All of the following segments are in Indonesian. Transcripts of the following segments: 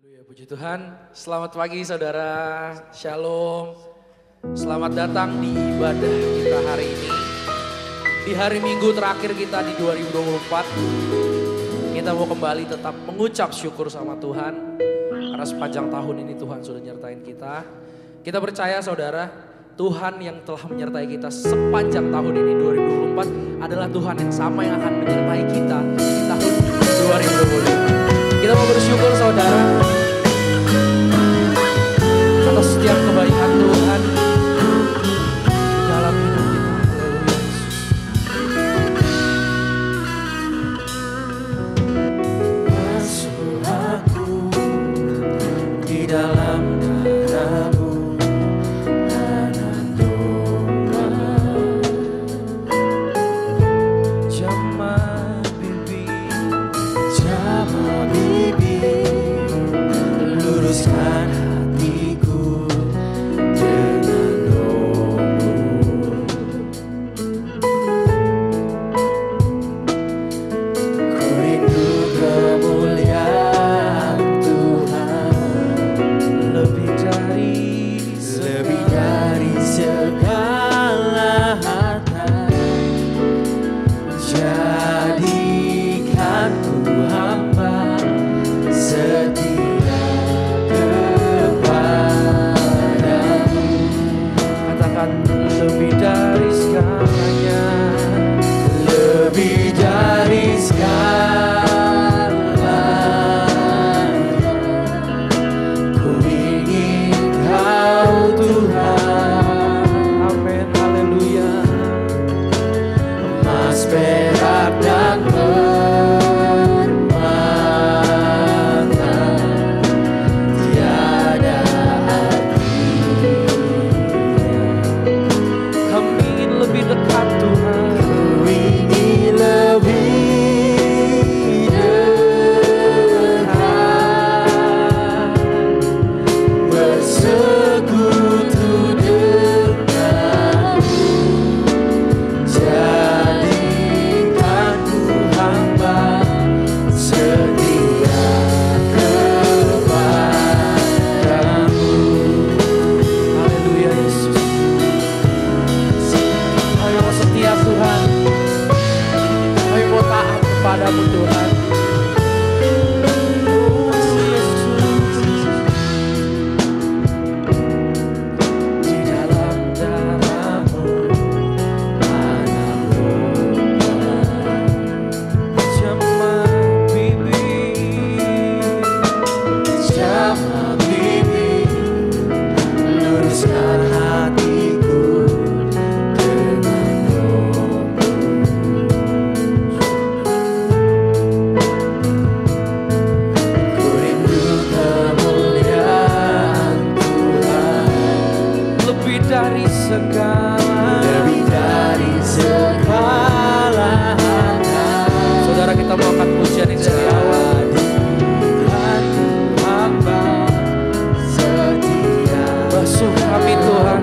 Haleluya, puji Tuhan. Selamat pagi saudara, shalom. Selamat datang di ibadah kita hari ini. Di hari Minggu terakhir kita di 2024. Kita mau kembali tetap mengucap syukur sama Tuhan. Karena sepanjang tahun ini Tuhan sudah nyertain kita. Kita percaya saudara, Tuhan yang telah menyertai kita sepanjang tahun ini 2024 adalah Tuhan yang sama yang akan menyertai kita di tahun 2025. Kita mau bersyukur saudara atas setiap kebaikan Tuhan dalam hidup kita. Haleluya Yesus. Basuh aku di dalam darah-Mu, anak domba. Jamah bibir, luruskan hatiku dengan Roh-Mu. Ku rindu kemuliaan Tuhan, lebih dari segala harta. Jadikan ku hamba setia kepadamu. Katakan lebih dari segalanya, lebih dari segalanya. Ku ingin Kau Tuhan. Amin, haleluya. Emas, perak dan permata tiada artinya. Kami ingin lebih dekat Tuhan. Ku ingin lebih dekat, bersekutu denganmu. Jadikan ku hamba setia kepadamu. Haleluya Yesus. Kami mau setia Tuhan. Kami mau taat kepadamu Tuhan. Di dalam darah-Mu, anak domba. Jamah bibir, luruskan hatiku dengan Roh-Mu. Ku rindu kemuliaan Tuhan, lebih dari segala harta. Saudara, kita mau angkat pujian ini dari awal. Jadikan ku hamba setia. Basuh kami Tuhan,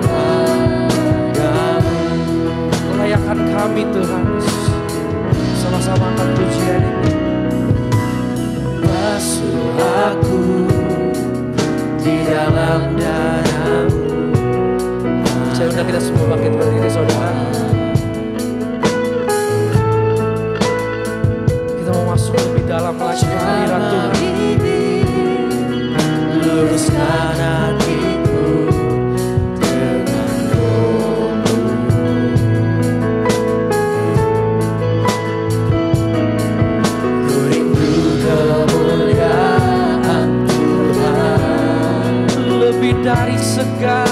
layakkan kami Tuhan. Sama-sama angkat pujian ini. Basuh aku di dalam darah-Mu. Saya undang kita semua bangkit berdiri saudara. Kita mau masuk lebih dalam lagi kehadiran Tuhan. Luruskan hatiku dengan Roh-Mu. Ku rindu kemuliaan Tuhan, lebih dari segala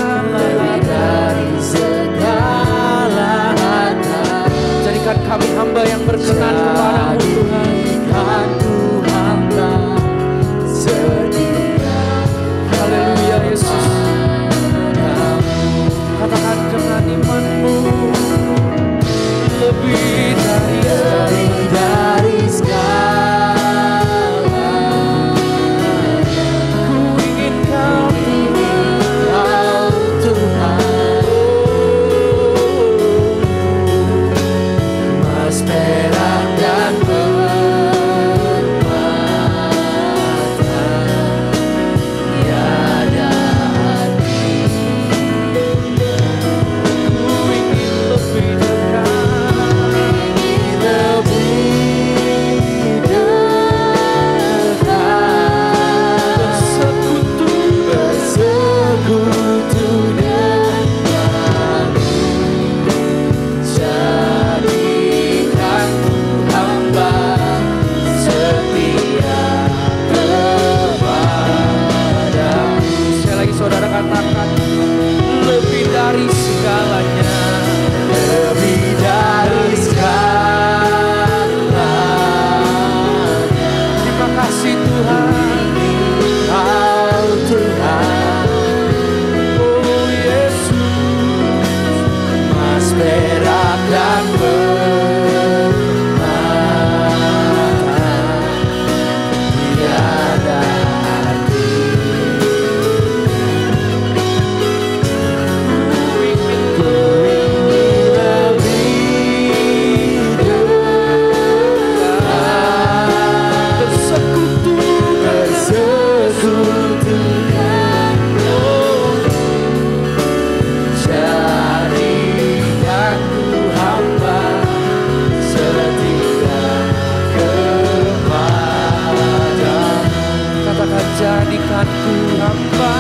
jadikanku hamba.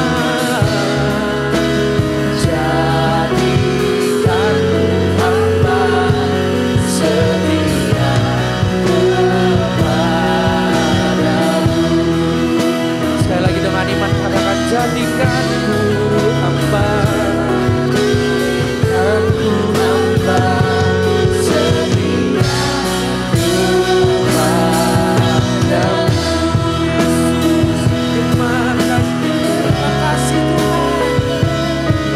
Jadikanku hamba, aku hamba setia kepadamu. Terima kasih Tuhan.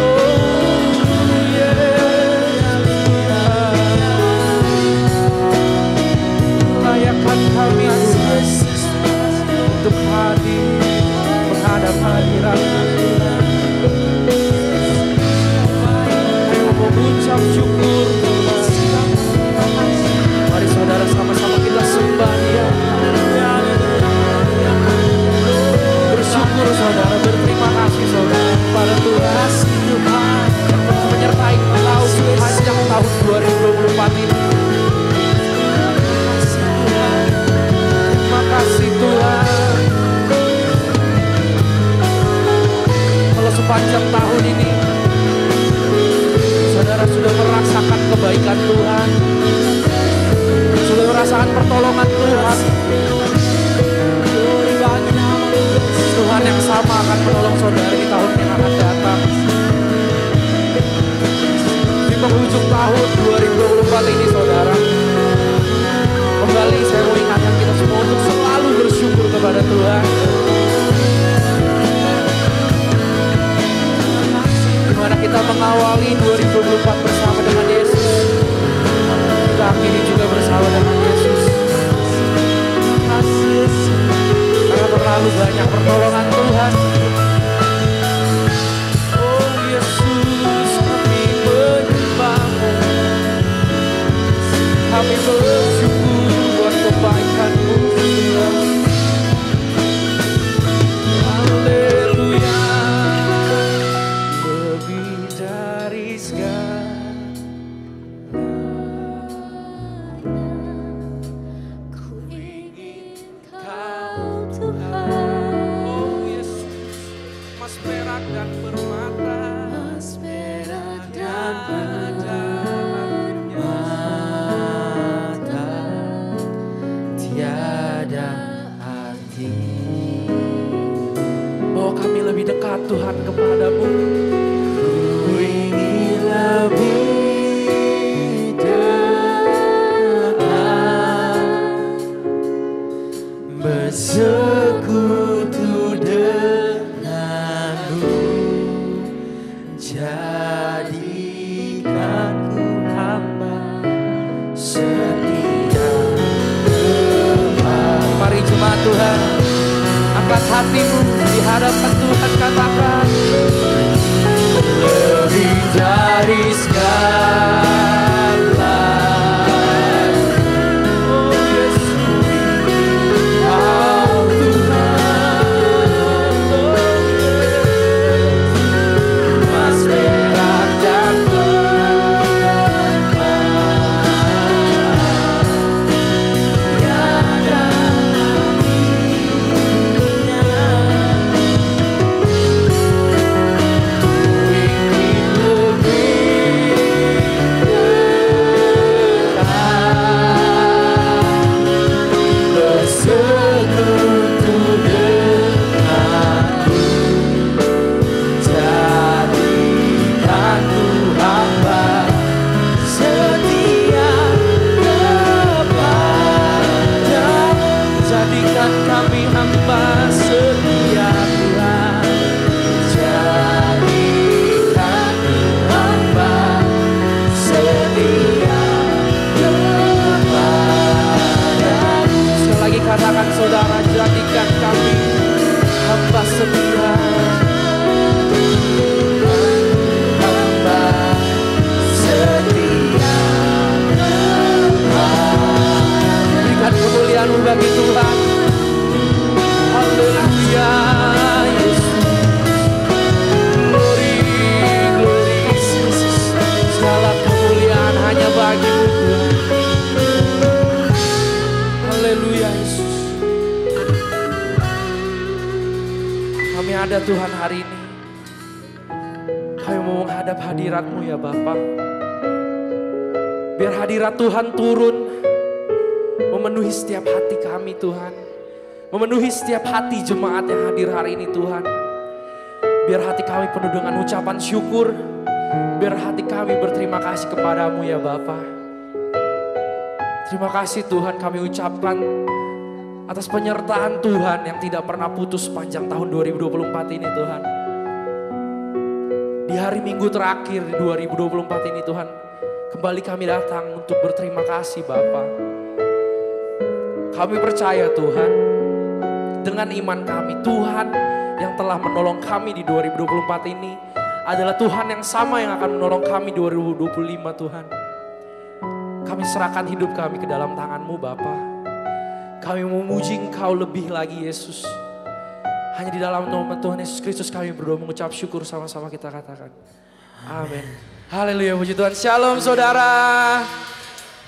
Oh yeah. Layakkan kami Yesus untuk hadir menghadap hadirat-Mu. Ayo mengucap syukur Tuhan. Mari saudara sama-sama kita sembah Dia. Bersyukur saudara, berterima kasih saudara kepada Tuhan yang telah menyertai engkau sepanjang tahun 2024 ini. Terima kasih Tuhan. Sepanjang tahun ini saudara sudah merasakan kebaikan Tuhan, sudah merasakan pertolongan Tuhan. Tuhan yang sama akan menolong saudara di tahun yang akan datang. Di penghujung tahun 2024 ini saudara, kembali saya mau ingatkan kita semua untuk selalu bersyukur kepada Tuhan. Dimana kita mengawali 2024 bersama dengan Yesus, kita akhiri juga bersama dengan Yesus. Karena terlalu banyak pertolongan Tuhan. Oh Yesus, kami menyembah-Mu, kami bersyukur buat kebaikan-Mu Tuhan. Haleluya. Tuhan kepadamu, ku ingin lebih dekat, bersekutu denganmu, jadikanku hamba setia kepadamu. Mari jemaat Tuhan, angkat hatimu di hadapan Tuhan, katakan lebih dari segala. Oh Yesus, Kau Tuhan, Mas perak dan Kami ada Tuhan hari ini. Kami mau menghadap hadirat-Mu ya Bapa. Biar hadirat Tuhan turun, memenuhi setiap hati kami Tuhan. Memenuhi setiap hati jemaat yang hadir hari ini Tuhan. Biar hati kami penuh dengan ucapan syukur. Biar hati kami berterima kasih kepadamu ya Bapa. Terima kasih Tuhan kami ucapkan atas penyertaan Tuhan yang tidak pernah putus sepanjang tahun 2024 ini Tuhan. Di hari Minggu terakhir di 2024 ini Tuhan, kembali kami datang untuk berterima kasih Bapa. Kami percaya Tuhan, dengan iman kami, Tuhan yang telah menolong kami di 2024 ini adalah Tuhan yang sama yang akan menolong kami 2025 Tuhan. Kami serahkan hidup kami ke dalam tangan-Mu Bapa. Kami memuji Engkau lebih lagi Yesus. Hanya di dalam nama Tuhan Yesus Kristus kami berdoa mengucap syukur, sama-sama kita katakan. Amin. Haleluya, puji Tuhan. Shalom saudara.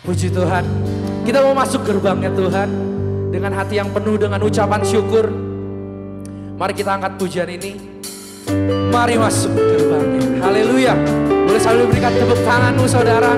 Puji Tuhan. Kita mau masuk gerbangnya Tuhan dengan hati yang penuh dengan ucapan syukur. Mari kita angkat pujian ini. Mari masuk gerbangnya. Haleluya. Boleh sambil berikan tepuk tanganmu saudara.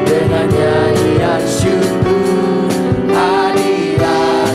Dengan nyanyian syukur hadirat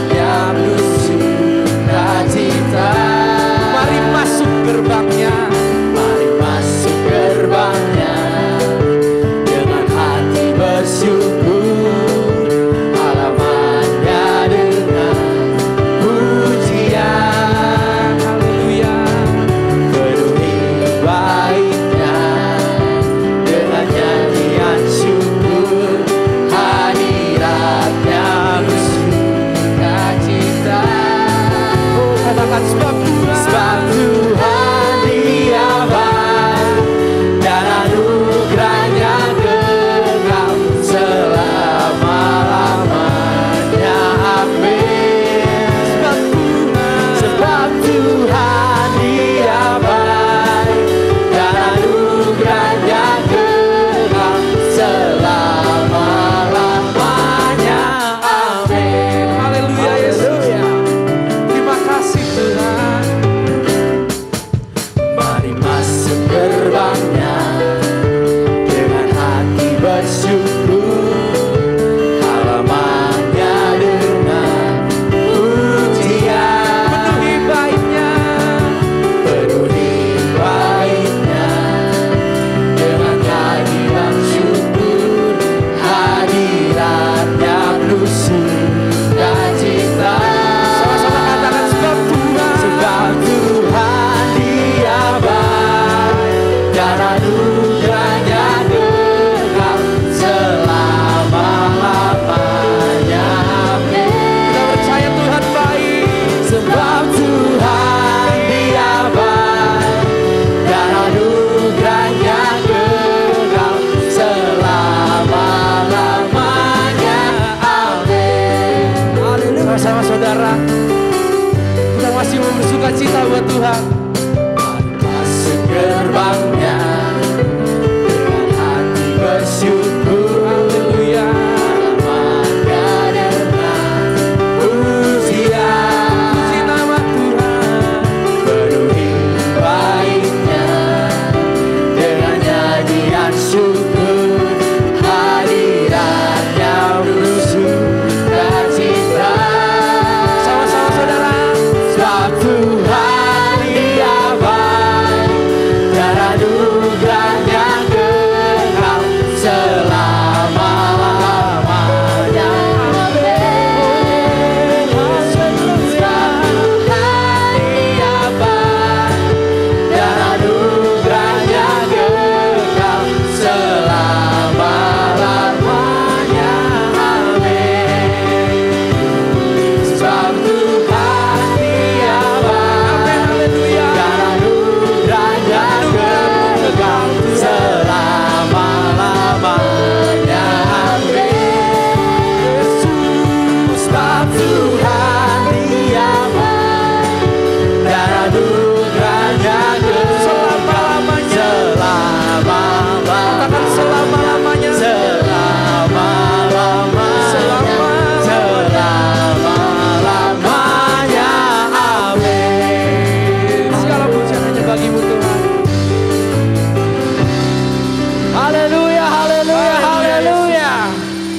haleluya, haleluya, haleluya.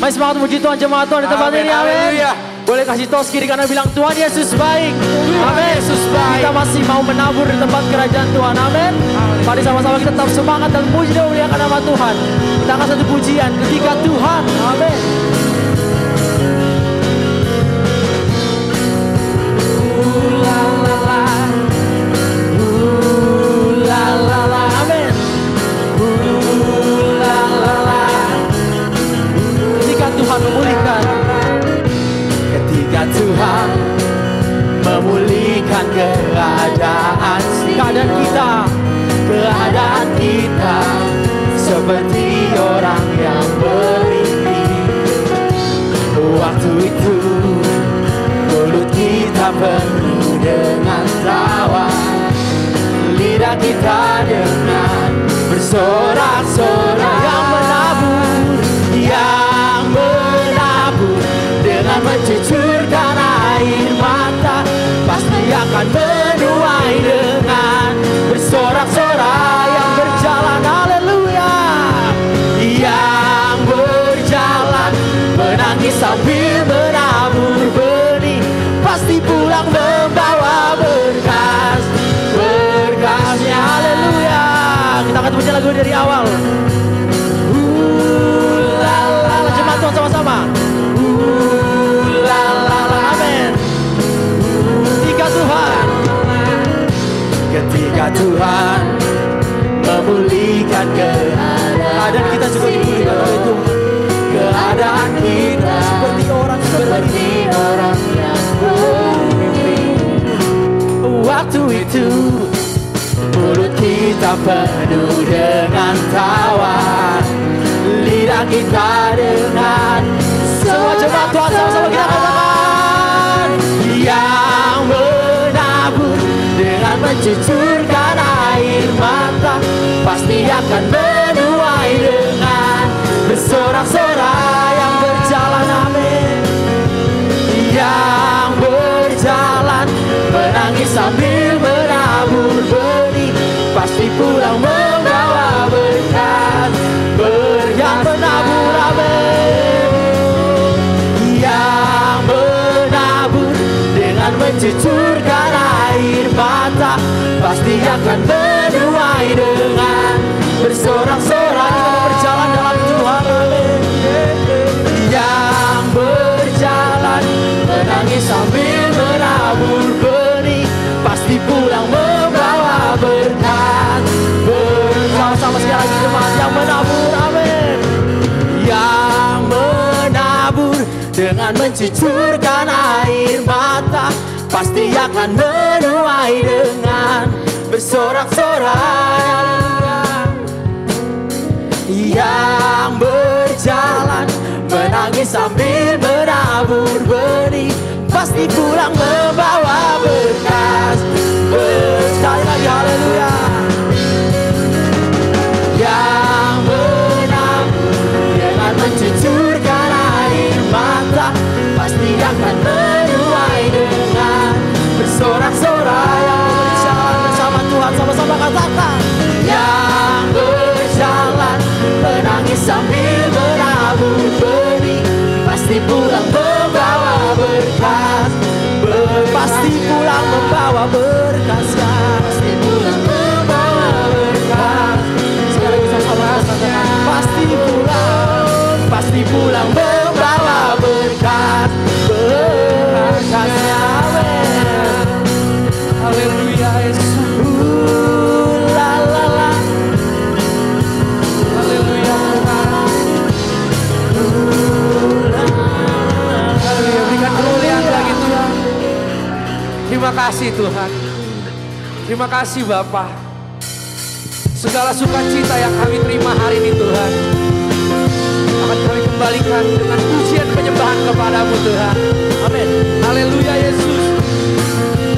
Mari semangat memuji Tuhan, jemaat Tuhan di tempat ini, amin. Boleh kasih tos kiri kanan bilang Tuhan Yesus baik. Amin. Yesus baik. Kita masih mau menabur di tempat kerajaan Tuhan, amin. Mari sama-sama kita tetap semangat dan puji dan muliakan nama Tuhan. Kita akan satu pujian ketika Tuhan, amin. Tuhan memulihkan, ketika Tuhan memulihkan keadaan kita seperti orang yang bermimpi. Waktu itu mulut kita penuh dengan tawa, lidah kita dengan bersorak-sorak. Yang menabur dengan mencucurkan air mata, pasti akan menuai dengan bersorak-sorak. Yang berjalan, haleluya, yang berjalan menangis sambil menabur benih, pasti pulang membawa berkasnya, haleluya. Kita akan punya lagu dari awal. Tuhan sama-sama. Amin. Ketika Tuhan memulihkan keadaan kita juga dipulihkan oleh Tuhan. Keadaan kita seperti orang yang bermimpi. Waktu itu mulut kita penuh dengan tawa, lidah kita dengan semua jemaat Tuhan sama-sama kita katakan, yang menabur dengan mencucurkan air mata, pasti akan menuai dengan bersorak-sorak. Yang berjalan, amin, yang berjalan menangis sambil menabur benih, pasti pulang membawa berkat. Yang menabur, amin, yang menabur dengan mencucurkan air mata, pasti akan menuai dengan bersorak-sorak. Kita berjalan dalam Tuhan, amin. Yang berjalan menangis sambil menabur benih, pasti pulang membawa berkat. Bersama-sama sekali lagi jemaat, yang menabur, amin, yang menabur dengan mencucurkan air mata, pasti akan menuai dengan bersorak-sorak. Yang berjalan menangis sambil menabur benih, pasti pulang membawa berkat. Sekali lagi, haleluya. Yang menabur dengan mencucurkan air mata, pasti akan menuai dengan bersorak-sorak. Yang berjalan bersama Tuhan, sama-sama katakan, yang berjalan menangis sambil menabur benih, pasti pulang membawa berkat. Pasti pulang membawa berkasnya, pasti pulang membawa berkat. Sekali lagi sama-sama katakan, pasti pulang membawa berkat. Berkasnya, amin. Haleluya Yesus. Haleluya Tuhan. Haleluya, berikan kemuliaan lagi Tuhan. Terima kasih Tuhan. Terima kasih Bapa. Segala sukacita yang kami terima hari ini Tuhan, akan kami kembalikan dengan pujian penyembahan kepadamu Tuhan. Amin. Haleluya Yesus.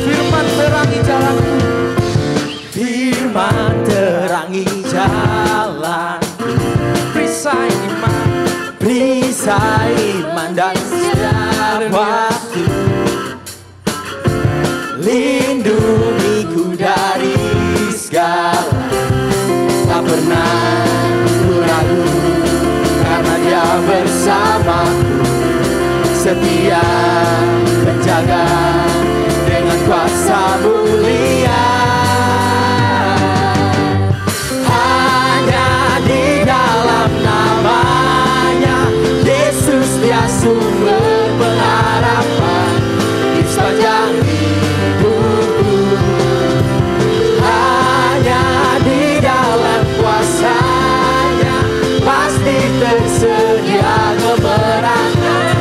Firman terangi jalanku, firman terangi jalan, perisai iman dan setiap waktu, lindungiku dari segala, tak pernah ragu setia menjaga dengan kuasa mulia. Hanya di dalam namanya Yesus, dia sumber pengharapan di sepanjang hidupku. Hanya di dalam kuasanya pasti tersedia kemenangan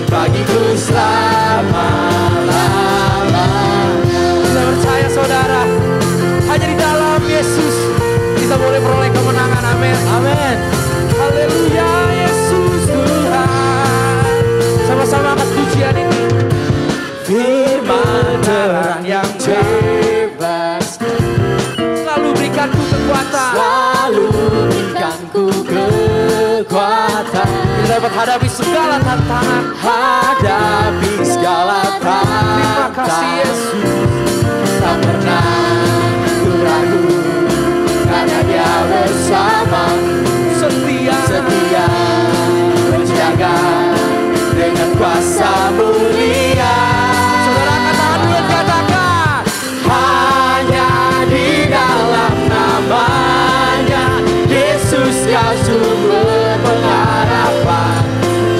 bagiku selama-lamanya. Saya percaya saudara, hanya di dalam Yesus kita boleh peroleh kemenangan. Amin. Amin. Haleluya, Yesus Tuhan. Sama-sama angkat pujian ini. Firman terang yang bebas Selalu berikanku kekuatan. selalu berikanku kekuatan. Kita dapat hadapi segala tantangan. Hadapi segala Terima kasih Yesus. tantangan. Tak pernah ku ragu karena dia bersama, setia menjaga dengan kuasa mulia. Saudara angkat tangan dulu, katakan. Hanya di dalam namanya Yesus, kau sumber pengharapan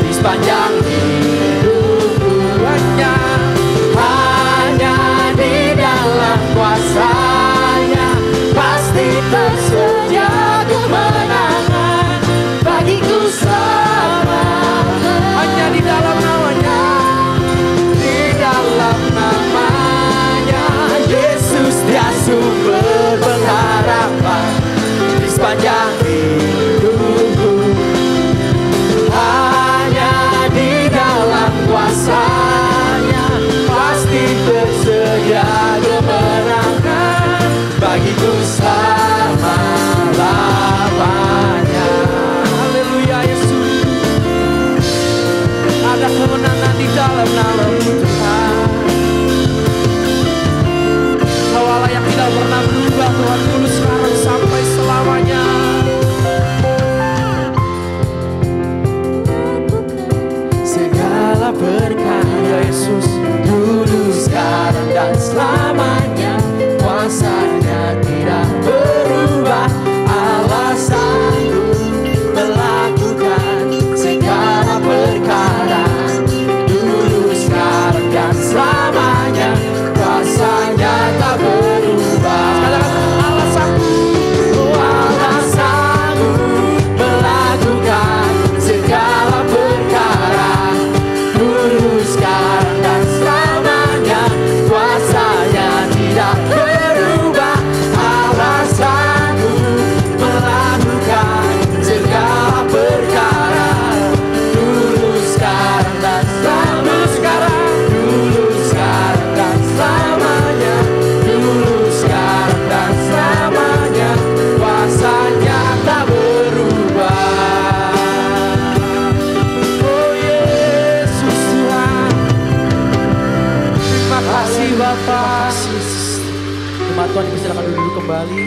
di sepanjang hidupku. Hanya di dalam kuasanya pasti tersedia kemenangan bagiku selama-lamanya. Hanya di dalam namanya. Di dalam namanya Yesus, dia sumber pengharapan di sepanjang hidupku. Hanya di dalam kuasanya pasti tersedia kemenangan bagiku selama-lamanya. Haleluya Yesus. Ada kemenangan di dalam nama-Mu Tuhan. Kau Allah yang tidak pernah berubah Tuhan, dulu sekarang sampai selamanya. Segala perkara Yesus, dulu, sekarang, dan selamanya. Kuasanya tidak berubah. Allah sanggup melakukan segala perkara, dulu, sekarang, dan selamanya. Kuasanya tak berubah. Allah sanggup. Allah sanggup melakukan segala perkara, dulu, sekarang, dan selamanya. Kuasanya tidak berubah. Allah sanggup melakukan segala perkara, dulu, sekarang, dan selamanya. Dulu, sekarang, dan selamanya. Dulu, sekarang, dan selamanya. Kuasanya tak berubah. Oh Yesus Tuhan. Terima kasih Bapa. Jemaat Tuhan, silakan duduk kembali.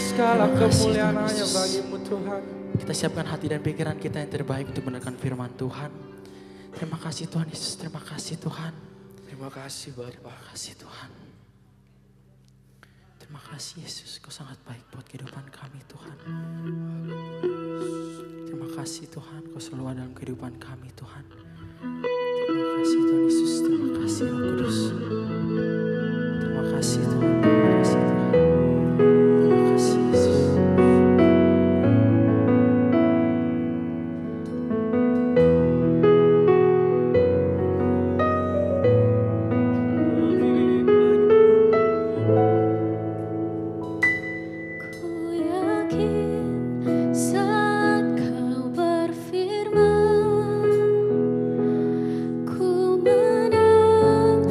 Segala Terima kasih, kemuliaan Tuhan hanya Yesus. bagi-Mu Tuhan. Kita siapkan hati dan pikiran kita yang terbaik untuk mendengarkan firman Tuhan. Terima kasih Tuhan Yesus, terima kasih Tuhan. Terima kasih Terima Bapa. kasih Tuhan. Terima kasih Yesus, Kau sangat baik buat kehidupan kami Tuhan. Terima kasih Tuhan, Kau selalu ada dalam kehidupan kami Tuhan. Terima kasih Tuhan Yesus, terima kasih Roh Kudus. Terima kasih Tuhan, terima kasih Tuhan. Terima kasih Yesus. Ku yakin saat Kau berfirman, ku menang.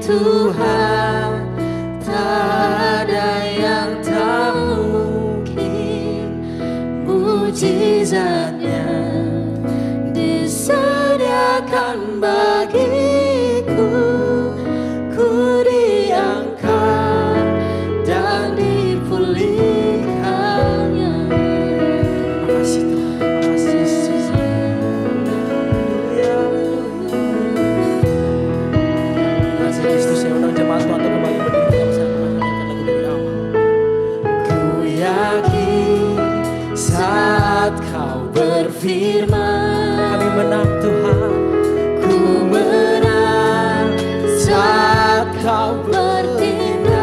Tuhan, tak ada yang tak mungkin. Mujizatnya disediakan bagiku, ku diangkat dan dipulihkannya. Makasih Tuhan, makasih Yesus. Kasih Kristus yang undang jemaat Tuhan untuk kembali berdiri bersama menyanyikan lagu dari awal. Ku yakin saat Kau berfirman, kami menang Tuhan. Ku menang saat Kau bertindak.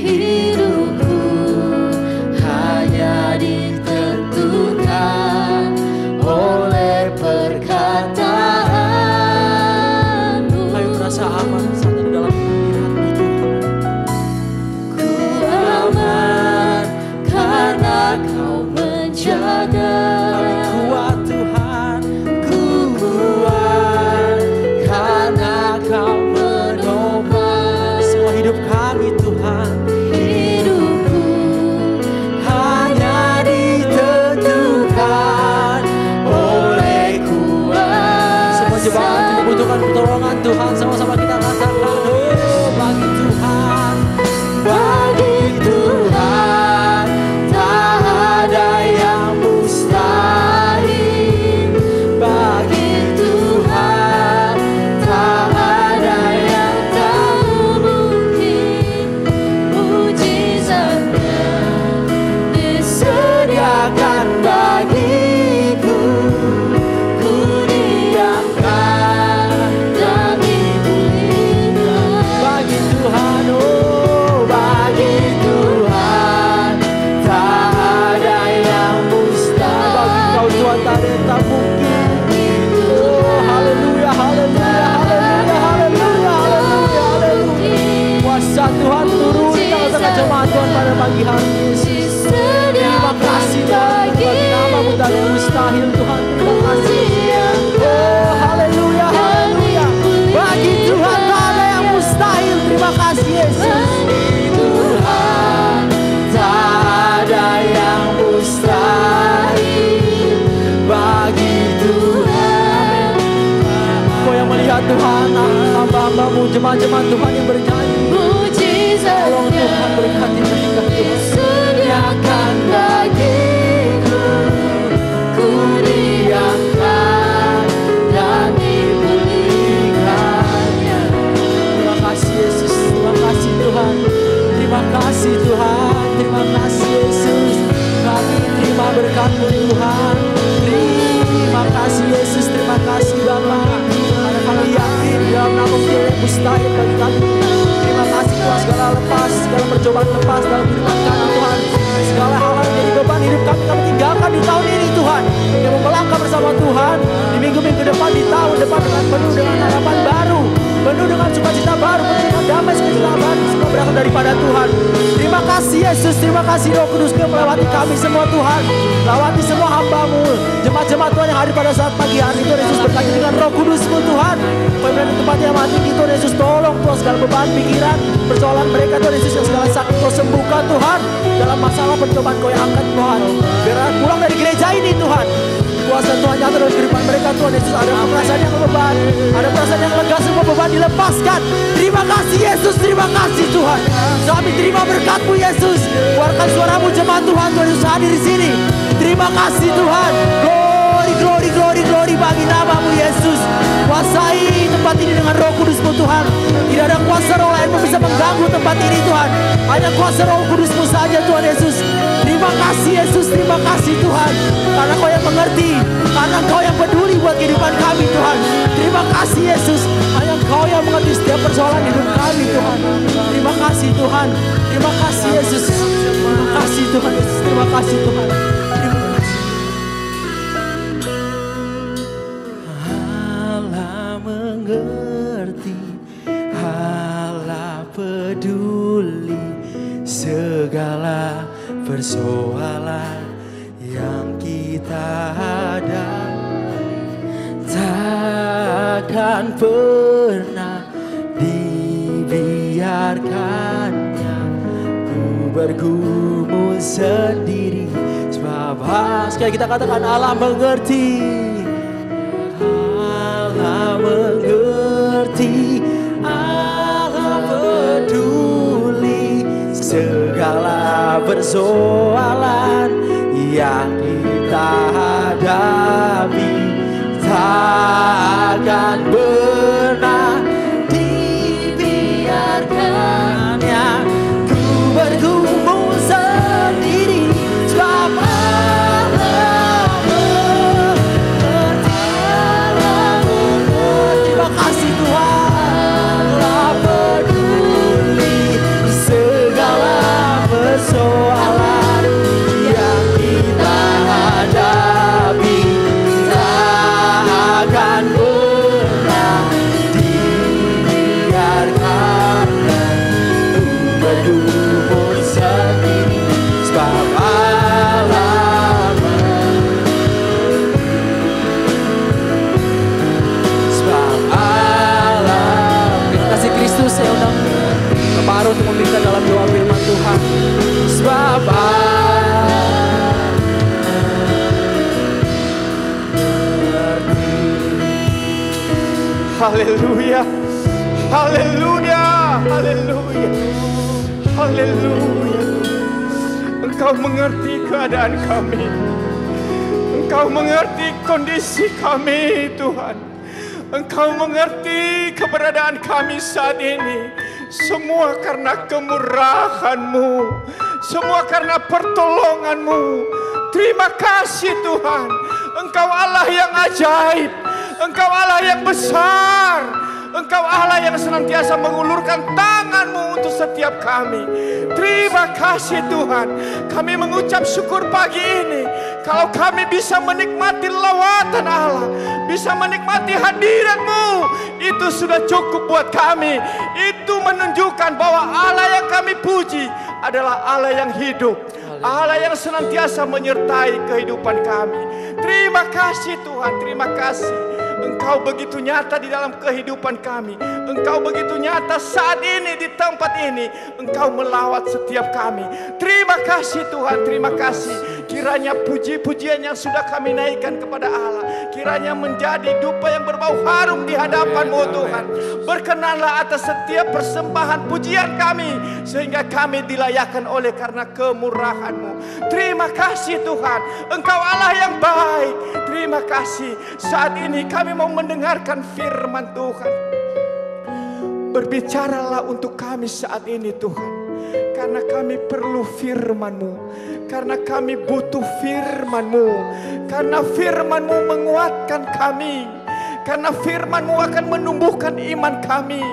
Hidupku hanya ditentukan oleh perkataan-Mu. Kami merasa aman saat ada dalam hadirat-Mu Tuhan. Ku aman karena Kau menjaga. Kami kuat Tuhan, ku kuat karena Kau menopang semua hidup kami Tuhan. Hidupku hanya ditentukan oleh kuasa. Semua jemaat yang membutuhkan pertolongan Tuhan, sama-sama kita katakan, oh bagi Tuhan, bagi Tuhan tak ada yang mustahil. Bagi Tuhan tak ada yang tak mungkin. Mujizatnya disediakan bagiku, ku diangkat dan dipulihkan. Bagi Tuhan, oh bagi Tuhan tak ada yang mustahil. Bagi Kau Tuhan tak ada yang tak mungkin. Oh haleluya, haleluya, haleluya, haleluya, haleluya, haleluya. Kuasa Tuhan turun di tengah-tengah jemaat Tuhan pada pagi hari ini. Terima kasih Tuhan, bagi nama-Mu tak ada yang mustahil Tuhan. Terima kasih. Oh haleluya, haleluya. Bagi Tuhan tak ada yang mustahil. Terima kasih Yesus. Tuhan tak ada yang mustahil. Bagi Tuhan. Kau yang melihat Tuhan, hamba-hamba-Mu, jemaat-jemaat Tuhan yang bernyanyi. Tolong Tuhan berkati mereka Tuhan. Sediakan bagiku, ku diangkat dan dipulihkannya. Terima kasih Yesus, terima kasih Tuhan. Terima kasih Tuhan, terima kasih Yesus. Kami terima berkat-Mu Tuhan. Terima kasih Yesus, terima kasih Bapa. Karena kami yakin dalam nama-Mu tidak ada yang mustahil bagi kami. Terima kasih Tuhan, segala lepas, segala percobaan lepas dalam kehidupan kami Tuhan. Segala hal yang menjadi beban hidup kami tinggalkan di tahun ini Tuhan. Yang mau melangkah bersama Tuhan di minggu-minggu depan, di tahun depan dengan penuh dengan harapan baru, penuh dengan sukacita baru, penuh dengan damai sukacita baru, semua berasal daripada Tuhan. Terima kasih Yesus, terima kasih Roh Kudus yang melewati kami semua Tuhan. Lawati semua hamba-Mu, jemaat-jemaat Tuhan yang hadir pada saat pagi hari Tuhan Yesus, berkati dengan Roh Kudus-Mu Tuhan. Pemimpin tempat yang mati Tuhan Yesus, tolong Tuhan segala beban pikiran, persoalan mereka Tuhan Yesus, yang segala sakit Kau sembuhkan Tuhan. Dalam masalah percobaan Kau yang angkat Tuhan, biar pulang dari gereja ini Tuhan, kuasa Tuhan nyata dalam kehidupan mereka Tuhan Yesus. Ada perasaan yang beban, ada perasaan yang lega, semua beban dilepaskan. Terima kasih Yesus, terima kasih Tuhan. Kami terima berkat-Mu Yesus. Keluarkan suara-Mu jemaat Tuhan, Tuhan Yesus hadir di sini. Terima kasih Tuhan. Glory, glory, glory, glory bagi nama-Mu Yesus. Kuasai tempat ini dengan Roh Kudus-Mu Tuhan. Tidak ada kuasa roh lain yang bisa mengganggu tempat ini Tuhan. Hanya kuasa Roh Kudus-Mu saja Tuhan Yesus. Terima kasih Yesus, terima kasih Tuhan. Karena Kau yang mengerti, karena Kau yang peduli buat kehidupan kami Tuhan. Terima kasih Yesus. Hanya Kau yang mengerti setiap persoalan hidup kami Tuhan. Terima kasih Tuhan. Terima kasih Yesus. Terima kasih Tuhan Yesus. Terima kasih Tuhan. Terima kasih. Allah mengerti, Allah peduli segala persoalan yang kita hadapi. Tak takkan pernah dibiarkannya ku bergumul sendiri. Sebab sekali kita katakan Allah mengerti, Allah mengerti, Allah peduli segala persoalan yang kita hadapi. Takkan pernah dibiarkannya ku bergumul sendiri. Sebab Allah mengerti, Allah mengerti. Terima kasih Tuhan. Allah peduli segala persoalan yang kita hadapi. Takkan pernah dibiarkan ku bergumul sendiri. Sebab Allah sebab Allah. Terima kasih Kristus. Saya undang Bapak Aru untuk memimpin dalam doa firman Tuhan. Sebab Haleluya, haleluya, haleluya, haleluya. Engkau mengerti keadaan kami, Engkau mengerti kondisi kami Tuhan. Engkau mengerti keberadaan kami saat ini. Semua karena kemurahan-Mu, semua karena pertolongan-Mu. Terima kasih Tuhan. Engkau Allah yang ajaib, Engkau Allah yang besar, Engkau Allah yang senantiasa mengulurkan tangan-Mu untuk setiap kami. Terima kasih Tuhan. Kami mengucap syukur pagi ini. Kalau kami bisa menikmati lawatan Allah, bisa menikmati hadirat-Mu, itu sudah cukup buat kami. Itu menunjukkan bahwa Allah yang kami puji adalah Allah yang hidup, Allah yang senantiasa menyertai kehidupan kami. Terima kasih Tuhan, terima kasih. Engkau begitu nyata di dalam kehidupan kami. Engkau begitu nyata saat ini di tempat ini. Engkau melawat setiap kami. Terima kasih Tuhan, terima kasih. Kiranya puji-pujian yang sudah kami naikkan kepada Allah, kiranya menjadi dupa yang berbau harum di hadapan-Mu Tuhan. Berkenanlah atas setiap persembahan pujian kami, sehingga kami dilayakkan oleh karena kemurahan-Mu. Terima kasih Tuhan, Engkau Allah yang baik. Terima kasih. Saat ini kami mau mendengarkan firman Tuhan. Berbicaralah untuk kami saat ini Tuhan, karena kami perlu firman-Mu, karena kami butuh firman-Mu, karena firman-Mu menguatkan kami, karena firman-Mu akan menumbuhkan iman kami,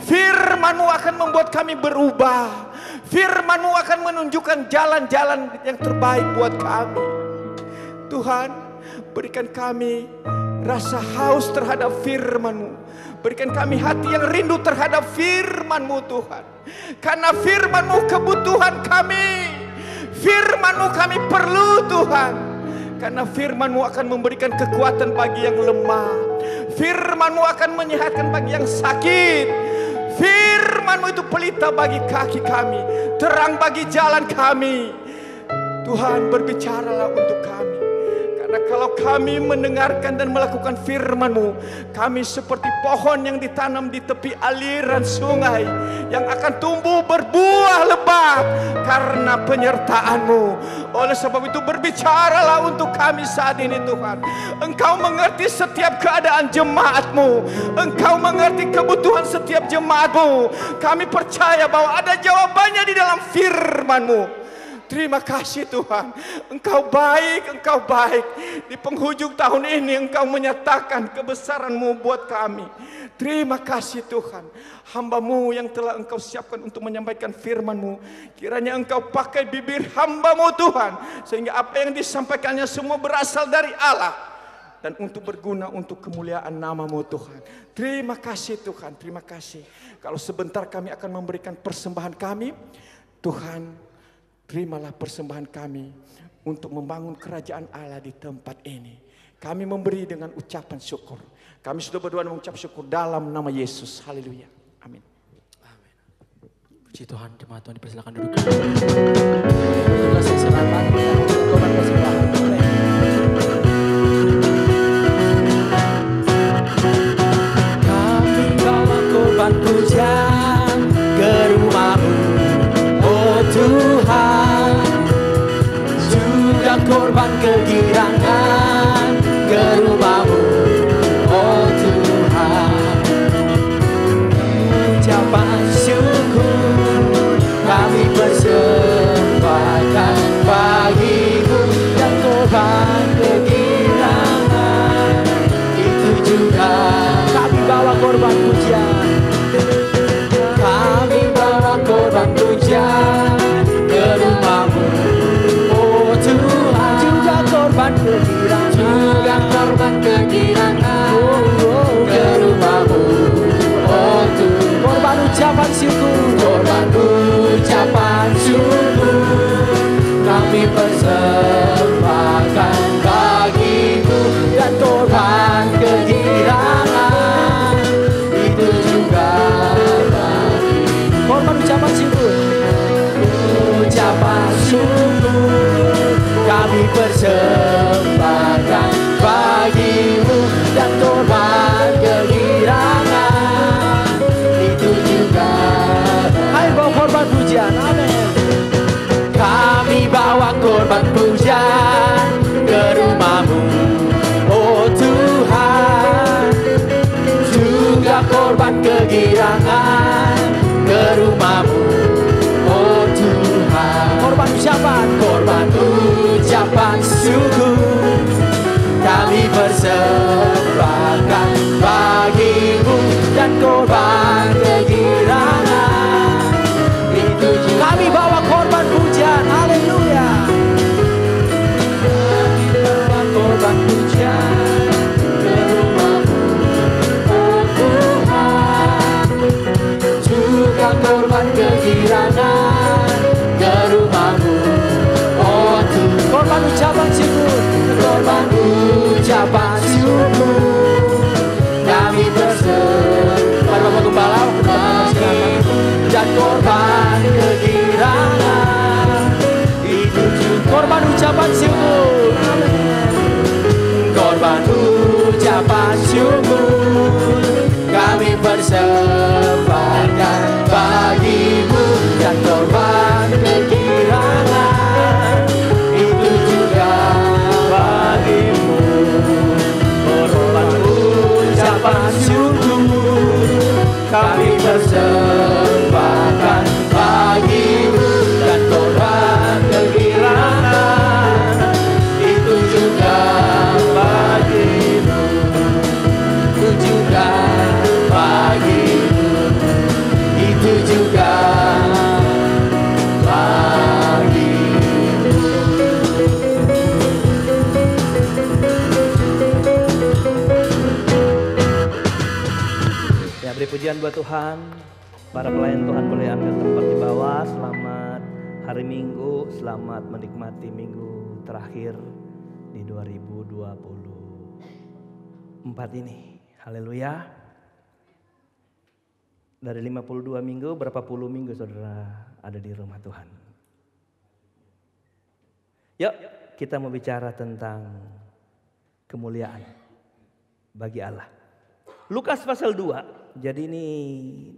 firman-Mu akan membuat kami berubah, firman-Mu akan menunjukkan jalan-jalan yang terbaik buat kami. Tuhan, berikan kami rasa haus terhadap firman-Mu. Berikan kami hati yang rindu terhadap firman-Mu Tuhan. Karena firman-Mu kebutuhan kami. Firman-Mu kami perlu Tuhan. Karena firman-Mu akan memberikan kekuatan bagi yang lemah. Firman-Mu akan menyehatkan bagi yang sakit. Firman-Mu itu pelita bagi kaki kami, terang bagi jalan kami. Tuhan, berbicaralah untuk kami. Karena kalau kami mendengarkan dan melakukan firman-Mu, kami seperti pohon yang ditanam di tepi aliran sungai, yang akan tumbuh berbuah lebat karena penyertaan-Mu. Oleh sebab itu berbicaralah untuk kami saat ini Tuhan. Engkau mengerti setiap keadaan jemaat-Mu, Engkau mengerti kebutuhan setiap jemaat-Mu. Kami percaya bahwa ada jawabannya di dalam firman-Mu. Terima kasih Tuhan, Engkau baik, Engkau baik. Di penghujung tahun ini Engkau menyatakan kebesaran-Mu buat kami. Terima kasih Tuhan, hamba-Mu yang telah Engkau siapkan untuk menyampaikan firman-Mu, kiranya Engkau pakai bibir hamba-Mu Tuhan, sehingga apa yang disampaikannya semua berasal dari Allah, dan untuk berguna untuk kemuliaan nama-Mu Tuhan. Terima kasih Tuhan, terima kasih. Kalau sebentar kami akan memberikan persembahan kami, Tuhan, terimalah persembahan kami. untuk membangun kerajaan Allah di tempat ini. Kami memberi dengan ucapan syukur. Kami sudah berdoa dan mengucap syukur dalam nama Yesus. Haleluya. Amin. Puji Tuhan, jemaat Tuhan dipersilakan duduk. Sudah saya serahkan, Tuhan kasih bahan boleh. Kami bawa korban pujian ke rumah-Mu, oh Tuhan. Juga korban kegirangan ke rumah-Mu, oh Tuhan. Ucapan syukur kami persembahkan bagi-Mu, dan korban kegirangan itu juga kami bawa korban pujian. Kami bawa korban pujian ke rumah-Mu, oh Tuhan. Juga korban kegirangan, juga korban kegirangan ke rumah-Mu, oh Tuhan. Korban ucapan syukur, korban ucapan syukur kami persembahkan bagi-Mu, dan korban kegirangan itu juga bagi-Mu. Korban ucapan syukur, ucapan syukur kami persembahkan bagi-Mu, dan korban kegirangan itu juga. Ayo bawa korban pujian, amin. Kami bawa korban pujian ke rumah-Mu, oh Tuhan. Juga korban kegirangan ke rumah-Mu, oh Tuhan. Korban ucapan, korban ucapan syukur kami persembahkan bagi-Mu, dan korban kegirangan itu juga. Kami bawa korban pujian, haleluya. Kami bawa korban pujian ke rumah-Mu, oh Tuhan. Juga korban kegirangan ke rumah-Mu, oh Tuhan. Korban ucapan syukur, korban ucapan syukur kami persembahkan Bapak Gembala bagi-Mu, dan korban kegirangan itu juga. Korban ucapan syukur, korban ucapan syukur kami persembahkan bagi-Mu, dan korban kegirangan itu juga bagi-Mu. Korban ucapan syukur kami persembahkan bagi-Mu, dan korban kegirangan itu juga bagi-Mu. Itu juga bagi-Mu, itu juga bagi-Mu. Ya, beri pujian buat Tuhan. Para pelayan Tuhan boleh ambil tempat di bawah. Selamat hari Minggu, selamat menikmati minggu terakhir di 2024 ini. Haleluya. Dari 52 minggu, berapa puluh minggu saudara ada di rumah Tuhan? Yuk, kita mau bicara tentang kemuliaan bagi Allah. Lukas pasal 2. Jadi ini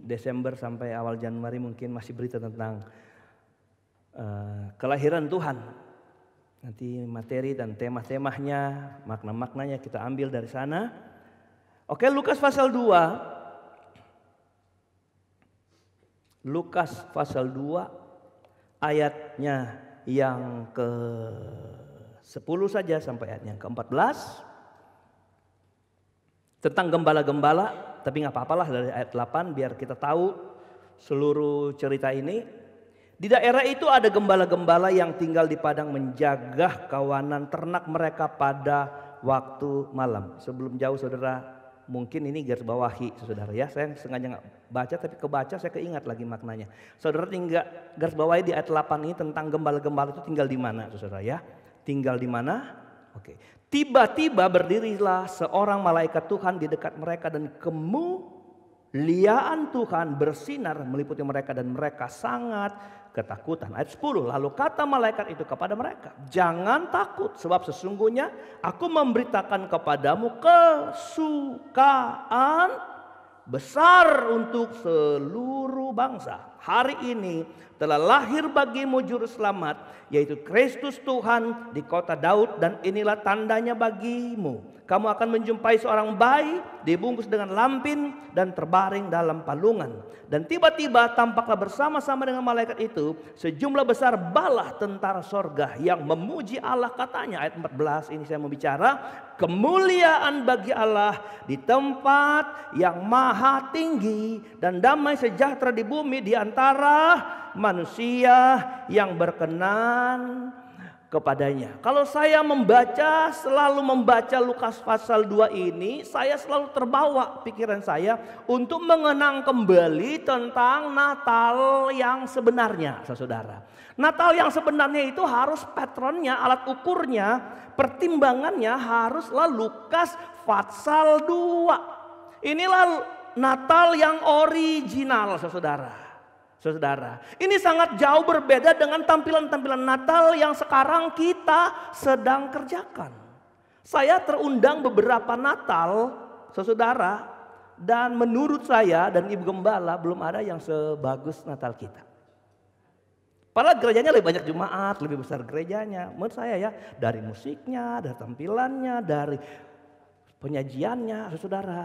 Desember sampai awal Januari mungkin masih berita tentang kelahiran Tuhan. Nanti materi dan tema-temanya, makna-maknanya kita ambil dari sana. Oke, Lukas pasal 2. Lukas pasal 2 ayatnya yang ke-10 saja sampai ayat yang ke-14. Tentang gembala-gembala, tapi nggak apa-apalah dari ayat 8 biar kita tahu seluruh cerita ini. Di daerah itu ada gembala-gembala yang tinggal di padang menjaga kawanan ternak mereka pada waktu malam. Sebelum jauh saudara, mungkin ini garis bawahi saudara ya. Saya sengaja nggak baca tapi kebaca saya keingat lagi maknanya. Saudara tinggal garis bawahi di ayat 8 ini tentang gembala-gembala itu tinggal di mana saudara ya. tinggal di mana? Oke. Tiba-tiba berdirilah seorang malaikat Tuhan di dekat mereka dan kemuliaan Tuhan bersinar meliputi mereka dan mereka sangat ketakutan. Ayat 10, lalu kata malaikat itu kepada mereka, jangan takut sebab sesungguhnya aku memberitakan kepadamu kesukaan besar untuk seluruh bangsa. Hari ini telah lahir bagimu juru selamat, yaitu Kristus Tuhan di kota Daud, dan inilah tandanya bagimu. Kamu akan menjumpai seorang bayi dibungkus dengan lampin dan terbaring dalam palungan. Dan tiba-tiba tampaklah bersama-sama dengan malaikat itu sejumlah besar bala tentara sorga yang memuji Allah, katanya. Ayat 14 ini saya mau bicara, kemuliaan bagi Allah di tempat yang maha tinggi dan damai sejahtera di bumi di antara manusia yang berkenan kepadanya. Kalau saya selalu membaca Lukas pasal 2 ini, saya selalu terbawa pikiran saya untuk mengenang kembali tentang Natal yang sebenarnya, saudara. Natal yang sebenarnya itu harus patronnya, alat ukurnya, pertimbangannya haruslah Lukas pasal 2. Inilah Natal yang original, saudara. Saudara, ini sangat jauh berbeda dengan tampilan-tampilan Natal yang sekarang kita sedang kerjakan. Saya terundang beberapa Natal, saudara, dan menurut saya dan Ibu Gembala belum ada yang sebagus Natal kita. Padahal gerejanya lebih banyak jemaat, lebih besar gerejanya. Menurut saya ya, dari musiknya, dari tampilannya, dari penyajiannya, saudara.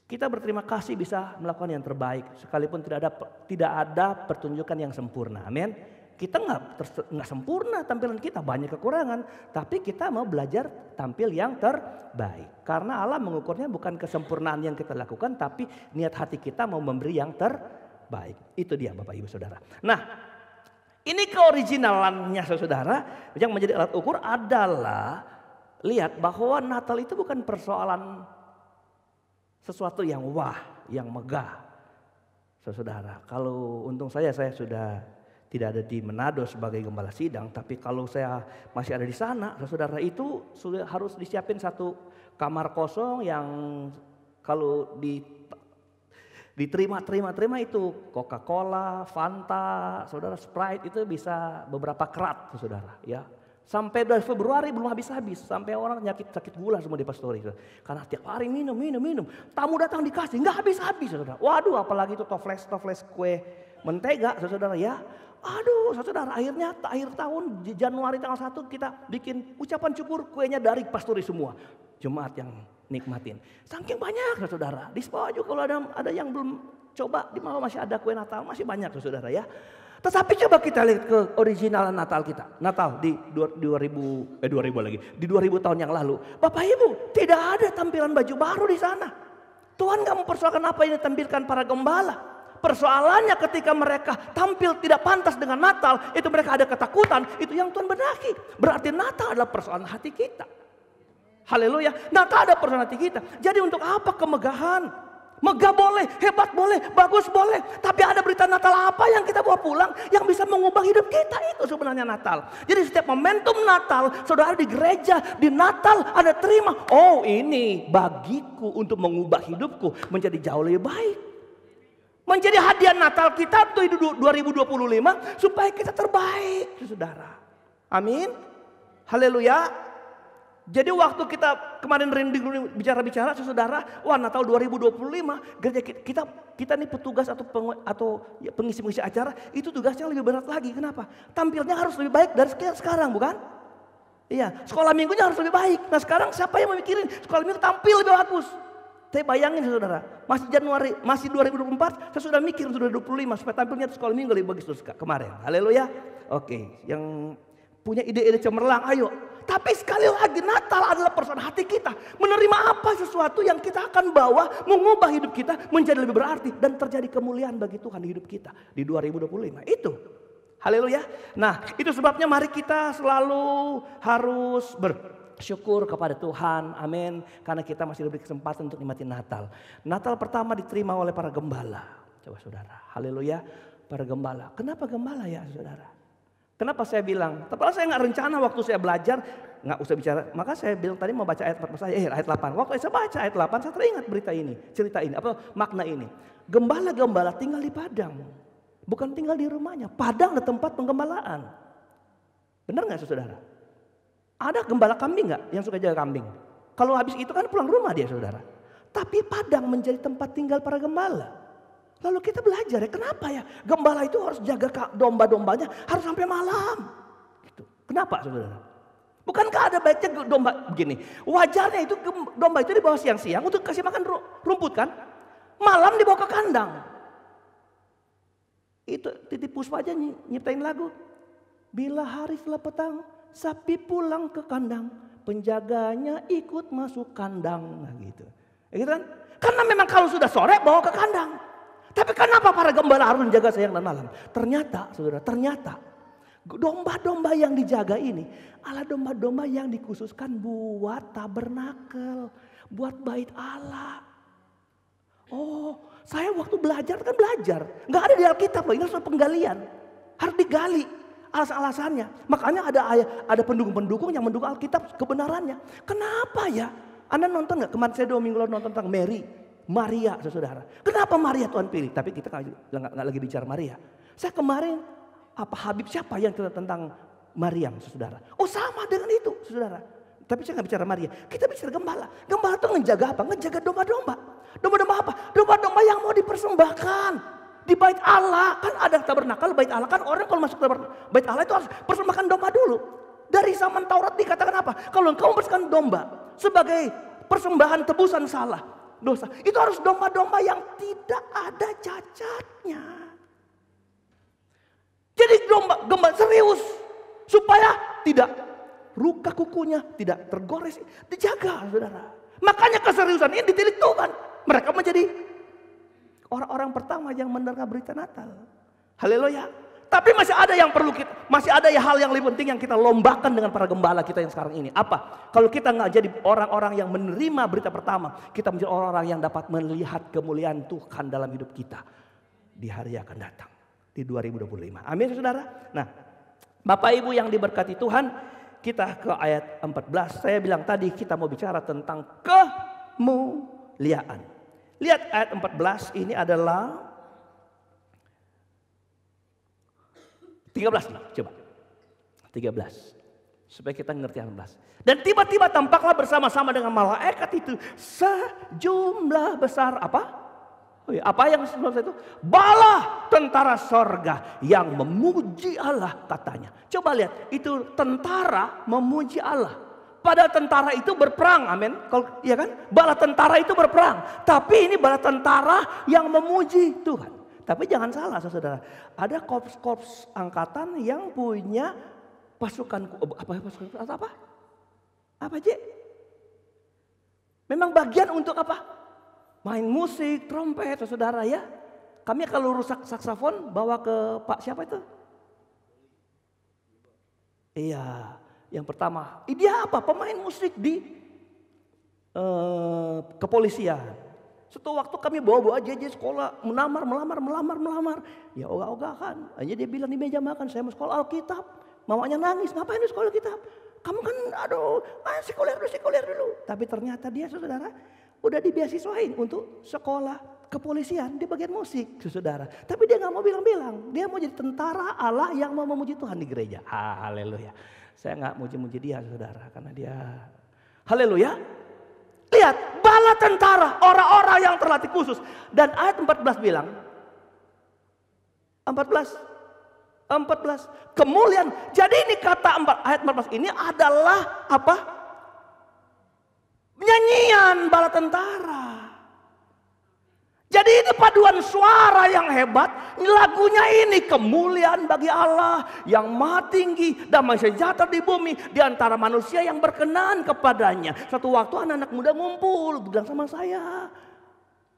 Kita berterima kasih bisa melakukan yang terbaik, sekalipun tidak ada pertunjukan yang sempurna. Amin. Kita nggak sempurna tampilan kita, banyak kekurangan, tapi kita mau belajar tampil yang terbaik. Karena Allah mengukurnya bukan kesempurnaan yang kita lakukan, tapi niat hati kita mau memberi yang terbaik. Itu dia Bapak Ibu Saudara. Nah, ini keoriginalannya saudara, yang menjadi alat ukur adalah lihat bahwa Natal itu bukan persoalan sesuatu yang wah, yang megah. Saudara, kalau untung saya sudah tidak ada di Manado sebagai gembala sidang, tapi kalau saya masih ada di sana, saudara, itu sudah harus disiapin satu kamar kosong yang kalau diterima itu Coca-Cola, Fanta, saudara, Sprite itu bisa beberapa kerat, saudara, ya. Sampai dari Februari belum habis-habis. Sampai orang sakit gula semua di pastori. Karena tiap hari minum. Tamu datang dikasih, nggak habis-habis, saudara. Waduh, apalagi itu toples kue mentega, saudara ya. Aduh, saudara, akhirnya akhir tahun Januari tanggal 1 kita bikin ucapan syukur, kuenya dari pastori semua. Jemaat yang nikmatin. Saking banyak, saudara. Di bawah juga kalau ada yang belum coba, di bawah masih ada kue Natal, masih banyak, saudara ya. Tetapi coba kita lihat ke original Natal kita. Natal di 2000 tahun yang lalu. Bapak Ibu, tidak ada tampilan baju baru di sana. Tuhan gak mempersoalkan apa yang ditampilkan para gembala. Persoalannya ketika mereka tampil tidak pantas dengan Natal, itu mereka ada ketakutan, itu yang Tuhan benahi. Berarti Natal adalah persoalan hati kita. Haleluya, Natal ada persoalan hati kita. Jadi untuk apa kemegahan? Megah boleh, hebat boleh, bagus boleh. Tapi ada berita Natal apa yang kita bawa pulang yang bisa mengubah hidup kita, itu sebenarnya Natal. Jadi setiap momentum Natal, saudara di gereja, di Natal ada terima. Oh, ini bagiku untuk mengubah hidupku menjadi jauh lebih baik. Menjadi hadiah Natal kita tuh 2025 supaya kita terbaik, saudara. Amin. Haleluya. Jadi waktu kita kemarin bicara-bicara, saudara, wah Natal 2025 gereja kita nih petugas atau pengisi acara itu tugasnya lebih berat lagi. Kenapa? Tampilnya harus lebih baik dari sekarang, bukan? Iya, sekolah minggunya harus lebih baik. Nah sekarang siapa yang memikirin sekolah minggu tampil lebih bagus? Saya bayangin saudara, masih 2024, saya sudah mikir sudah 25 supaya tampilnya sekolah minggu lebih bagus kemarin. Haleluya. Oke, yang punya ide-ide cemerlang, ayo. Tapi sekali lagi Natal adalah persoalan hati kita. Menerima apa sesuatu yang kita akan bawa mengubah hidup kita menjadi lebih berarti. Dan terjadi kemuliaan bagi Tuhan di hidup kita di 2025. Itu. Haleluya. Nah itu sebabnya mari kita selalu harus bersyukur kepada Tuhan. Amin. Karena kita masih diberi kesempatan untuk nikmati Natal. Natal pertama diterima oleh para gembala. Coba saudara. Haleluya. Para gembala. Kenapa gembala ya saudara? Kenapa saya bilang? Tapi saya nggak rencana waktu saya belajar, nggak usah bicara. Maka saya bilang tadi mau baca ayat 4, ayat 8. Waktu saya baca ayat 8, saya teringat berita ini, cerita ini, apa makna ini. Gembala-gembala tinggal di padang, bukan tinggal di rumahnya. Padang adalah tempat penggembalaan. Benar nggak saudara? Ada gembala kambing nggak yang suka jaga kambing? Kalau habis itu kan pulang rumah dia saudara. Tapi padang menjadi tempat tinggal para gembala. Lalu kita belajar ya, kenapa ya gembala itu harus jaga domba-dombanya harus sampai malam. Gitu. Kenapa saudara? Bukankah ada baiknya domba begini? Wajarnya itu domba itu dibawa siang-siang untuk kasih makan rumput kan? Malam dibawa ke kandang. Itu Titi Puspa aja nyiptain lagu. Bila hari setelah petang, sapi pulang ke kandang, penjaganya ikut masuk kandang. Nah gitu. Ya gitu kan? Karena memang kalau sudah sore bawa ke kandang. Tapi kenapa para gembala harus menjaga siang dan malam? Ternyata saudara, ternyata domba-domba yang dijaga ini adalah domba-domba yang dikhususkan buat tabernakel, buat bait Allah. Oh, saya waktu belajar kan belajar. Nggak ada di Alkitab loh, ini harus penggalian. Harus digali alasan-alasannya. Makanya ada pendukung-pendukung yang mendukung Alkitab kebenarannya. Kenapa ya? Anda nonton nggak? Kemarin saya 2 minggu lalu nonton tentang Maria, saudara. Kenapa Maria Tuhan pilih? Tapi kita nggak lagi bicara Maria. Saya kemarin Habib siapa yang tentang Maryam, saudara? Oh sama dengan itu, saudara. Tapi saya nggak bicara Maria. Kita bicara gembala. Gembala itu ngejaga apa? Ngejaga domba-domba. Domba-domba apa? Domba-domba yang mau dipersembahkan di bait Allah. Kan ada tabernakel bait Allah. Kan orang kalau masuk ke bait Allah itu harus persembahkan domba dulu. Dari zaman Taurat dikatakan apa? Kalau engkau mempersembahkan domba sebagai persembahan tebusan salah, dosa, itu harus domba-domba yang tidak ada cacatnya. Jadi domba serius supaya tidak luka kukunya, tidak tergores, dijaga saudara. Makanya keseriusan ini ditilik Tuhan. Mereka menjadi orang-orang pertama yang mendengar berita Natal. Haleluya. Tapi masih ada yang perlu masih ada hal yang lebih penting yang kita lombakan dengan para gembala kita yang sekarang ini. Apa? Kalau kita nggak jadi orang-orang yang menerima berita pertama, kita menjadi orang-orang yang dapat melihat kemuliaan Tuhan dalam hidup kita di hari yang akan datang di 2025. Amin, saudara. Nah, Bapak Ibu yang diberkati Tuhan, kita ke ayat 14. Saya bilang tadi kita mau bicara tentang kemuliaan. Lihat ayat 14 ini adalah 13 coba. 13. Supaya kita ngerti 14. Dan tiba-tiba tampaklah bersama-sama dengan malaikat itu sejumlah besar apa? Oh ya, apa yang sebelum itu? Bala tentara sorga yang memuji Allah katanya. Coba lihat, itu tentara memuji Allah. Padahal tentara itu berperang, amin. Kalau iya kan? Bala tentara itu berperang. Tapi ini bala tentara yang memuji Tuhan. Tapi jangan salah saudara, ada korps angkatan yang punya pasukan apa? Apa J? Memang bagian untuk apa? Main musik, trompet saudara ya. Kami kalau rusak saksofon bawa ke Pak siapa itu? Iya, yang pertama. Dia apa? Pemain musik di kepolisian. Suatu waktu kami bawa-bawa JJ sekolah, melamar. Ya ogah-ogah kan. Aja dia bilang di meja makan, saya mau sekolah Alkitab. Mamanya nangis, ngapain di sekolah Alkitab? Kamu kan aduh, sekuler dulu. Tapi ternyata dia saudara, udah dibeasiswain untuk sekolah kepolisian di bagian musik saudara. Tapi dia gak mau bilang-bilang. Dia mau jadi tentara Allah yang mau memuji Tuhan di gereja. Haleluya. Saya gak muji-muji dia saudara, karena dia haleluya. Lihat, bala tentara, orang-orang yang terlatih khusus. Dan ayat 14 bilang, 14, kemuliaan. Jadi ini kata ayat 14 ini adalah apa? Nyanyian bala tentara. Jadi ini paduan suara yang hebat. Lagunya ini kemuliaan bagi Allah yang maha tinggi, damai sejahtera di bumi di antara manusia yang berkenan kepadanya. Suatu waktu anak-anak muda ngumpul, bilang sama saya,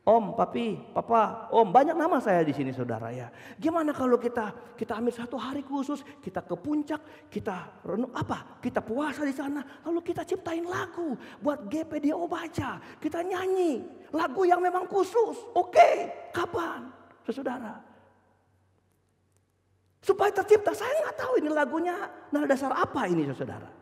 Om, Papi, Papa, Om, banyak nama saya di sini saudara ya. Gimana kalau kita ambil satu hari khusus, kita ke puncak, kita renung apa? Kita puasa di sana, lalu kita ciptain lagu buat GPDO baca, kita nyanyi lagu yang memang khusus. Oke, kapan, saudara? Supaya tercipta, saya nggak tahu ini lagunya nada dasar apa ini saudara.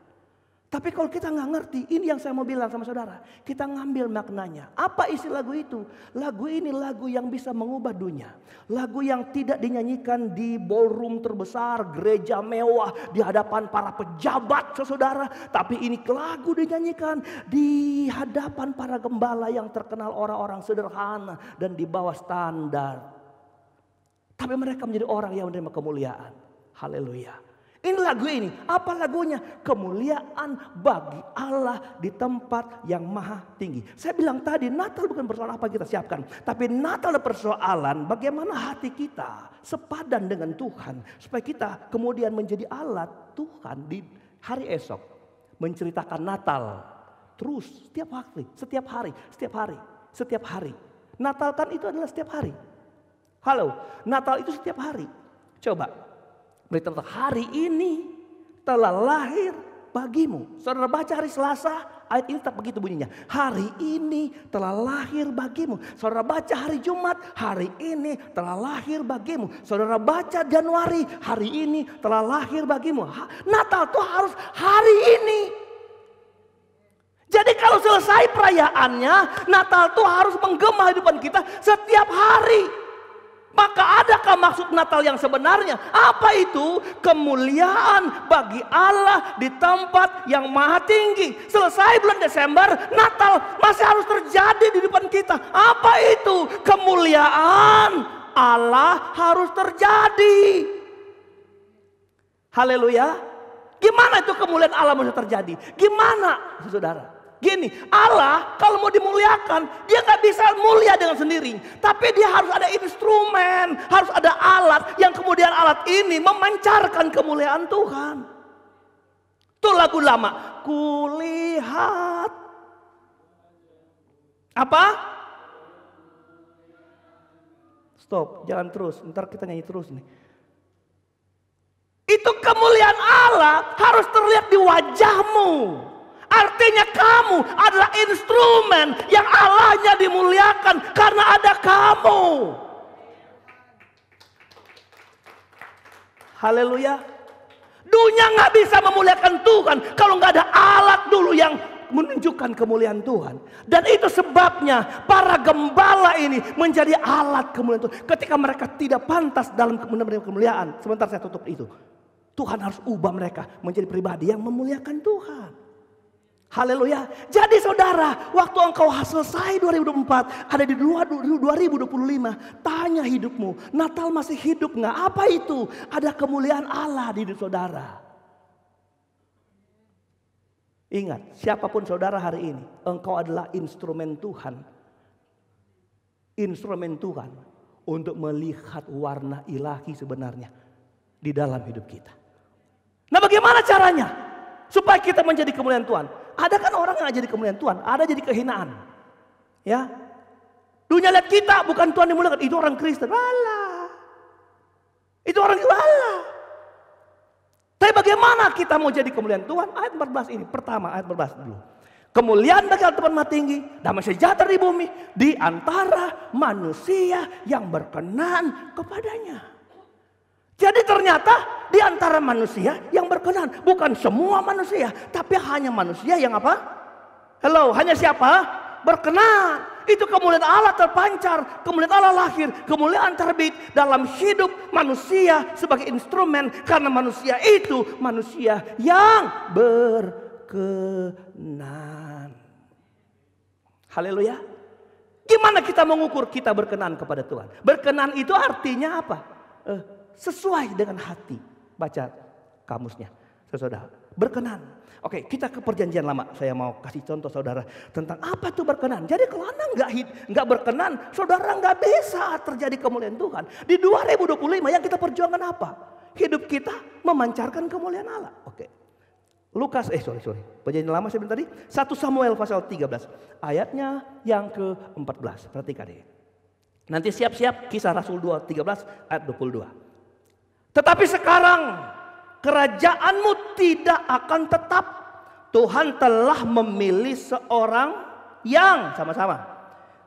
Tapi kalau kita nggak ngerti, ini yang saya mau bilang sama saudara. Kita ngambil maknanya. Apa isi lagu itu? Lagu ini lagu yang bisa mengubah dunia. Lagu yang tidak dinyanyikan di ballroom terbesar, gereja mewah, di hadapan para pejabat saudara. Tapi ini lagu dinyanyikan di hadapan para gembala yang terkenal orang-orang sederhana dan di bawah standar. Tapi mereka menjadi orang yang menerima kemuliaan. Haleluya. Ini lagu ini, apa lagunya? Kemuliaan bagi Allah di tempat yang maha tinggi. Saya bilang tadi, Natal bukan persoalan apa kita siapkan. Tapi Natal adalah persoalan bagaimana hati kita sepadan dengan Tuhan. Supaya kita kemudian menjadi alat Tuhan di hari esok. Menceritakan Natal. Terus, setiap hari. Natal kan itu adalah setiap hari. Halo, Natal itu setiap hari. Coba. Berita hari ini telah lahir bagimu. Saudara baca hari Selasa, ayat ini tak begitu bunyinya. Hari ini telah lahir bagimu. Saudara baca hari Jumat, hari ini telah lahir bagimu. Saudara baca Januari, hari ini telah lahir bagimu. Natal tuh harus hari ini. Jadi kalau selesai perayaannya, Natal tuh harus menggema hidupan kita setiap hari. Maka adakah maksud Natal yang sebenarnya? Apa itu? Kemuliaan bagi Allah di tempat yang maha tinggi. Selesai bulan Desember, Natal masih harus terjadi di depan kita. Apa itu? Kemuliaan Allah harus terjadi. Haleluya. Gimana itu kemuliaan Allah harus terjadi? Gimana saudara? Gini, Allah kalau mau dimuliakan, dia gak bisa mulia dengan sendiri. Tapi dia harus ada instrumen, harus ada alat yang kemudian alat ini memancarkan kemuliaan Tuhan. Itu lagu lama. Kulihat. Apa? Stop, jangan terus. Ntar kita nyanyi terus nih. Itu kemuliaan Allah harus terlihat di wajahmu. Artinya kamu adalah instrumen yang Allahnya dimuliakan karena ada kamu. Haleluya. Dunia gak bisa memuliakan Tuhan kalau gak ada alat dulu yang menunjukkan kemuliaan Tuhan. Dan itu sebabnya para gembala ini menjadi alat kemuliaan Tuhan. Ketika mereka tidak pantas dalam menerima kemuliaan. Sebentar saya tutup itu. Tuhan harus ubah mereka menjadi pribadi yang memuliakan Tuhan. Haleluya. Jadi saudara, waktu engkau selesai 2024, ada di 2025, tanya hidupmu, Natal masih hidup nggak? Apa itu? Ada kemuliaan Allah di hidup saudara. Ingat, siapapun saudara hari ini, engkau adalah instrumen Tuhan. Instrumen Tuhan untuk melihat warna ilahi sebenarnya di dalam hidup kita. Nah, bagaimana caranya supaya kita menjadi kemuliaan Tuhan? Ada kan orang yang jadi kemuliaan Tuhan, ada jadi kehinaan. Ya. Dunia lihat kita bukan Tuhan dimuliakan, itu orang Kristen. Alah. Itu orang alah. Tapi bagaimana kita mau jadi kemuliaan Tuhan? Ayat 14 ini, pertama ayat 14 dulu. Kemuliaan bagi Allah tempat maha tinggi, damai sejahtera di bumi di antara manusia yang berkenan kepadanya. Jadi ternyata di antara manusia yang berkenan. Bukan semua manusia. Tapi hanya manusia yang apa? Hello, hanya siapa? Berkenan. Itu kemuliaan Allah terpancar. Kemuliaan Allah lahir. Kemuliaan terbit dalam hidup manusia sebagai instrumen. Karena manusia itu manusia yang berkenan. Haleluya. Gimana kita mengukur kita berkenan kepada Tuhan? Berkenan itu artinya apa? Sesuai dengan hati. Baca kamusnya, saudara. Berkenan. Oke, kita ke perjanjian lama. Saya mau kasih contoh saudara tentang apa itu berkenan. Jadi kalau Anda nggak berkenan, saudara nggak bisa terjadi kemuliaan Tuhan. Di 2025 yang kita perjuangkan apa? Hidup kita memancarkan kemuliaan Allah. Oke. Lukas, perjanjian lama saya bilang tadi. 1 Samuel pasal 13. Ayatnya yang ke-14. Perhatikan ini. Nanti siap-siap Kisah Rasul 13 ayat 22. Tetapi sekarang kerajaanmu tidak akan tetap. Tuhan telah memilih seorang yang sama-sama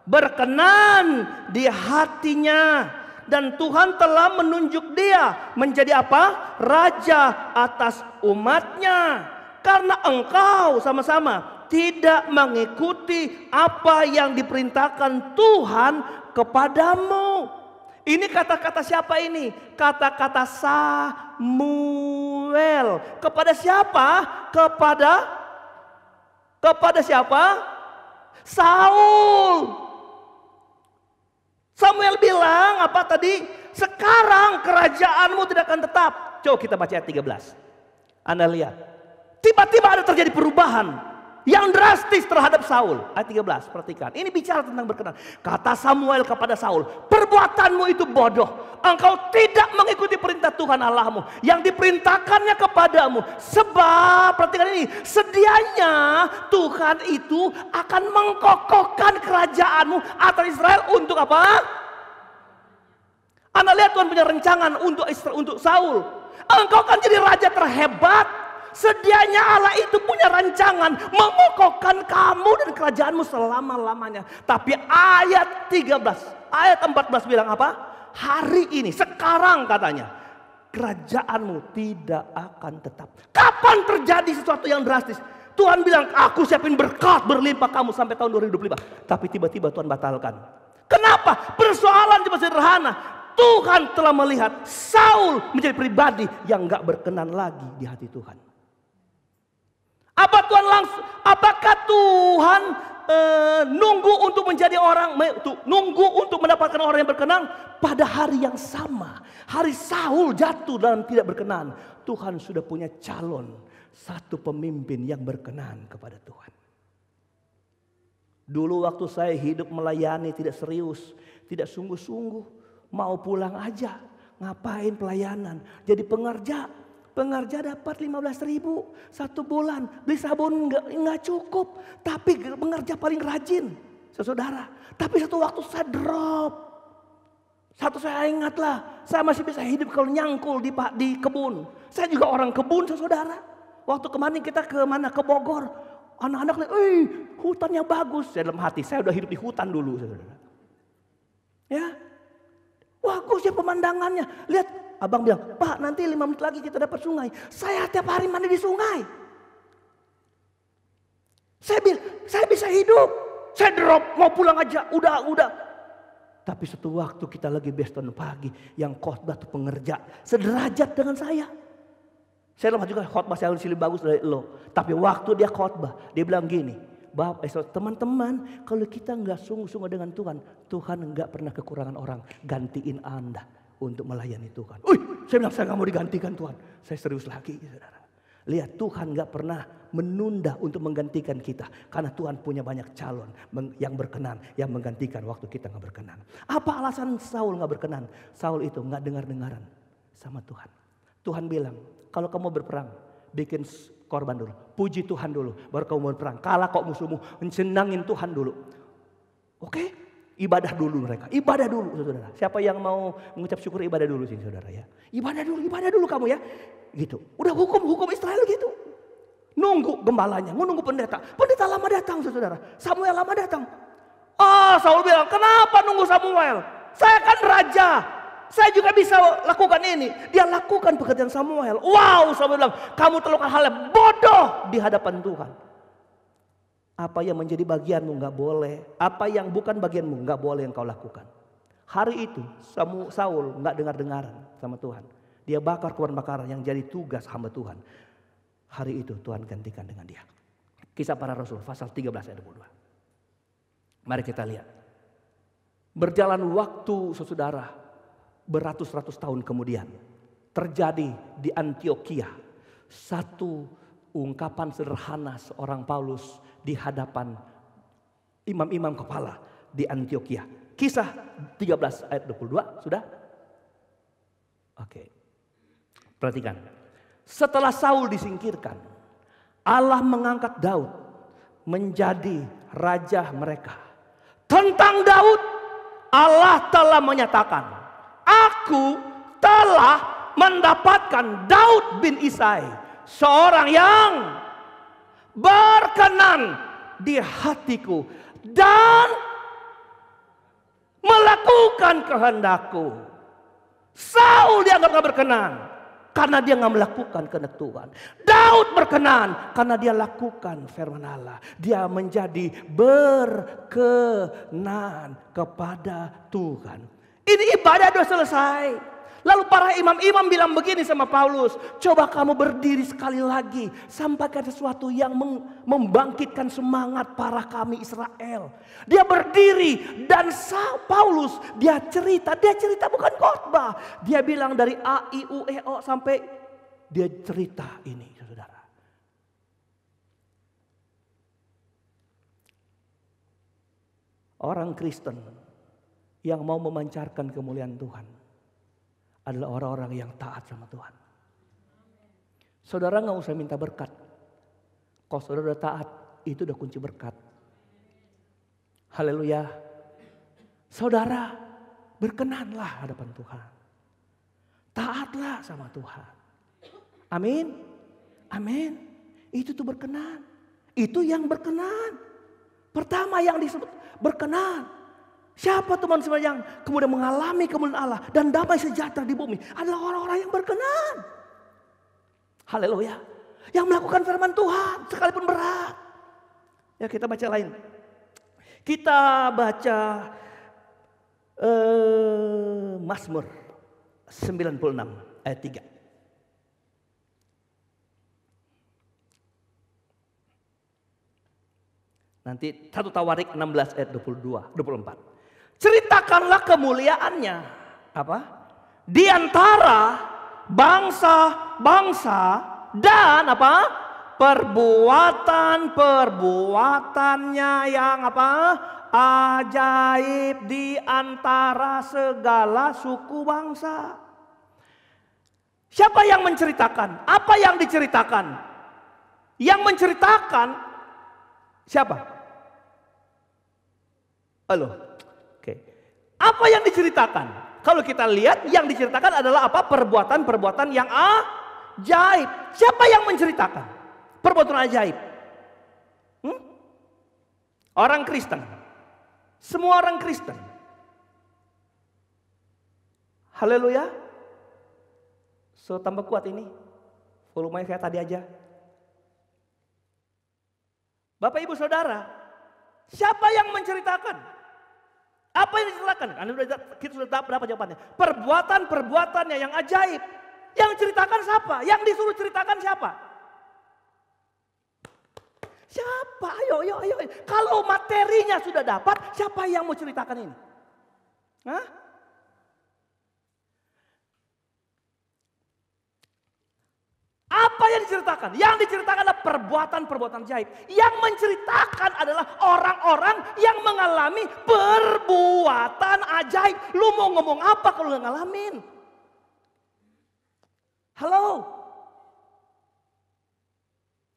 berkenan di hatinya dan Tuhan telah menunjuk dia menjadi apa? Raja atas umatnya. Karena engkau sama-sama tidak mengikuti apa yang diperintahkan Tuhan kepadamu. Ini kata-kata siapa ini? Kata-kata Samuel. Kepada siapa? Kepada siapa? Saul. Samuel bilang apa tadi? Sekarang kerajaanmu tidak akan tetap. Coba kita baca ayat 13. Anda lihat. Tiba-tiba ada terjadi perubahan yang drastis terhadap Saul. Ayat 13, perhatikan. Ini bicara tentang berkenan. Kata Samuel kepada Saul, perbuatanmu itu bodoh. Engkau tidak mengikuti perintah Tuhan Allahmu yang diperintahkannya kepadamu. Sebab, perhatikan ini, sedianya Tuhan itu akan mengkokohkan kerajaanmu atas Israel untuk apa? Anda lihat Tuhan punya rencangan untuk Saul. Engkau kan jadi raja terhebat. Sedianya Allah itu punya rancangan mengokohkan kamu dan kerajaanmu selama-lamanya. Tapi ayat 13, ayat 14 bilang apa? Hari ini, sekarang katanya, kerajaanmu tidak akan tetap. Kapan terjadi sesuatu yang drastis? Tuhan bilang, aku siapin berkat berlimpah kamu sampai tahun 2025. Tapi tiba-tiba Tuhan batalkan. Kenapa? Persoalan cuma sederhana. Tuhan telah melihat Saul menjadi pribadi yang gak berkenan lagi di hati Tuhan. Apakah Tuhan nunggu untuk menjadi orang, nunggu untuk mendapatkan orang yang berkenan? Pada hari yang sama, hari Saul jatuh dalam tidak berkenan, Tuhan sudah punya calon, satu pemimpin yang berkenan kepada Tuhan. Dulu waktu saya hidup melayani tidak serius, tidak sungguh-sungguh, mau pulang aja, ngapain pelayanan, jadi pengerja. Pengerja dapat 15.000 satu bulan, beli sabun nggak cukup, tapi pengerja paling rajin, saudara. Tapi satu waktu saya drop, saya ingatlah, saya masih bisa hidup kalau nyangkul di kebun. Saya juga orang kebun, saudara. Waktu kemarin kita ke Bogor, anak-anak lihat, hutannya bagus. Saya dalam hati, saya udah hidup di hutan dulu, saudara. Ya, bagus ya pemandangannya. Lihat. Abang bilang, Pak nanti 5 menit lagi kita dapat sungai. Saya tiap hari mandi di sungai. Saya bisa hidup. Saya drop, mau pulang aja, udah. Tapi suatu waktu kita lagi beston pagi, yang khotbah tuh pengerja, sederajat dengan saya. Saya juga khotbah saya lebih bagus dari lo. Tapi waktu dia khotbah, dia bilang gini, teman-teman, kalau kita nggak sungguh-sungguh dengan Tuhan, Tuhan nggak pernah kekurangan orang gantiin Anda untuk melayani Tuhan. Saya bilang saya nggak mau digantikan Tuhan. Saya serius lagi, saudara. Lihat, Tuhan nggak pernah menunda untuk menggantikan kita, karena Tuhan punya banyak calon yang berkenan, yang menggantikan waktu kita nggak berkenan. Apa alasan Saul nggak berkenan? Saul itu nggak dengar-dengaran sama Tuhan. Tuhan bilang, kalau kamu berperang, bikin korban dulu, puji Tuhan dulu, baru kamu berperang. Kalah kok musuhmu, senangin Tuhan dulu. Oke? Ibadah dulu mereka, ibadah dulu saudara. Siapa yang mau mengucap syukur ibadah dulu sih saudara ya. Ibadah dulu kamu ya. Gitu. Udah hukum Israel gitu. Nunggu gembalanya, nunggu pendeta. Pendeta lama datang saudara. Samuel lama datang. Saul bilang, kenapa nunggu Samuel? Saya kan raja. Saya juga bisa lakukan ini. Dia lakukan pekerjaan Samuel. Wow, Samuel bilang, kamu melakukan hal yang bodoh di hadapan Tuhan. Apa yang menjadi bagianmu nggak boleh, apa yang bukan bagianmu nggak boleh yang kau lakukan. Hari itu Saul nggak dengar-dengaran sama Tuhan. Dia bakar korban bakaran yang jadi tugas hamba Tuhan. Hari itu Tuhan gantikan dengan dia. Kisah Para Rasul pasal 13 ayat 22. Mari kita lihat. Berjalan waktu saudara, beratus-ratus tahun kemudian terjadi di Antioquia satu ungkapan sederhana seorang Paulus di hadapan imam-imam kepala di Antioquia. Kisah 13 ayat 22, sudah? Oke. Perhatikan. Setelah Saul disingkirkan, Allah mengangkat Daud menjadi raja mereka. Tentang Daud, Allah telah menyatakan, aku telah mendapatkan Daud bin Isai, seorang yang berkenan di hatiku dan melakukan kehendakku. Saul dianggap gak berkenan karena dia gak melakukan kehendak Tuhan. Daud berkenan karena dia lakukan firman Allah. Dia menjadi berkenan kepada Tuhan. Ini ibadah sudah selesai. Lalu para imam-imam bilang begini sama Paulus, coba kamu berdiri sekali lagi, sampaikan sesuatu yang membangkitkan semangat para kami Israel. Dia berdiri dan Paulus dia cerita bukan khotbah. Dia bilang dari A, I, U, E, O sampai dia cerita ini, saudara. Orang Kristen yang mau memancarkan kemuliaan Tuhan adalah orang-orang yang taat sama Tuhan. Saudara gak usah minta berkat. Kalau saudara udah taat, itu udah kunci berkat. Haleluya. Saudara berkenanlah hadapan Tuhan. Taatlah sama Tuhan. Amin. Amin. Itu tuh berkenan. Itu yang berkenan. Pertama yang disebut berkenan. Siapa teman-teman yang kemudian mengalami kemuliaan Allah dan damai sejahtera di bumi adalah orang-orang yang berkenan. Haleluya. Yang melakukan firman Tuhan sekalipun berat. Ya kita baca lain. Kita baca Mazmur 96 ayat 3. Nanti 1 Tawarik 16 ayat 24. Ceritakanlah kemuliaannya. Apa? Di antara bangsa-bangsa dan apa? Perbuatan-perbuatannya yang apa? Ajaib di antara segala suku bangsa. Siapa yang menceritakan? Apa yang diceritakan? Yang menceritakan siapa? Halo. Apa yang diceritakan? Kalau kita lihat yang diceritakan adalah apa? Perbuatan-perbuatan yang ajaib. Siapa yang menceritakan perbuatan ajaib? Orang Kristen. Semua orang Kristen. Haleluya. So tambah kuat ini. Volumenya kayak tadi aja. Bapak Ibu Saudara, siapa yang menceritakan? Apa yang diceritakan? Kita sudah tahu berapa jawabannya. Perbuatan-perbuatannya yang ajaib. Yang ceritakan siapa? Yang disuruh ceritakan siapa? Siapa? Ayo. Kalau materinya sudah dapat, siapa yang mau ceritakan ini? Hah? Apa yang diceritakan? Yang diceritakan adalah perbuatan-perbuatan ajaib. Yang menceritakan adalah orang-orang yang mengalami perbuatan ajaib. Lu mau ngomong apa kalau gak ngalamin? Halo?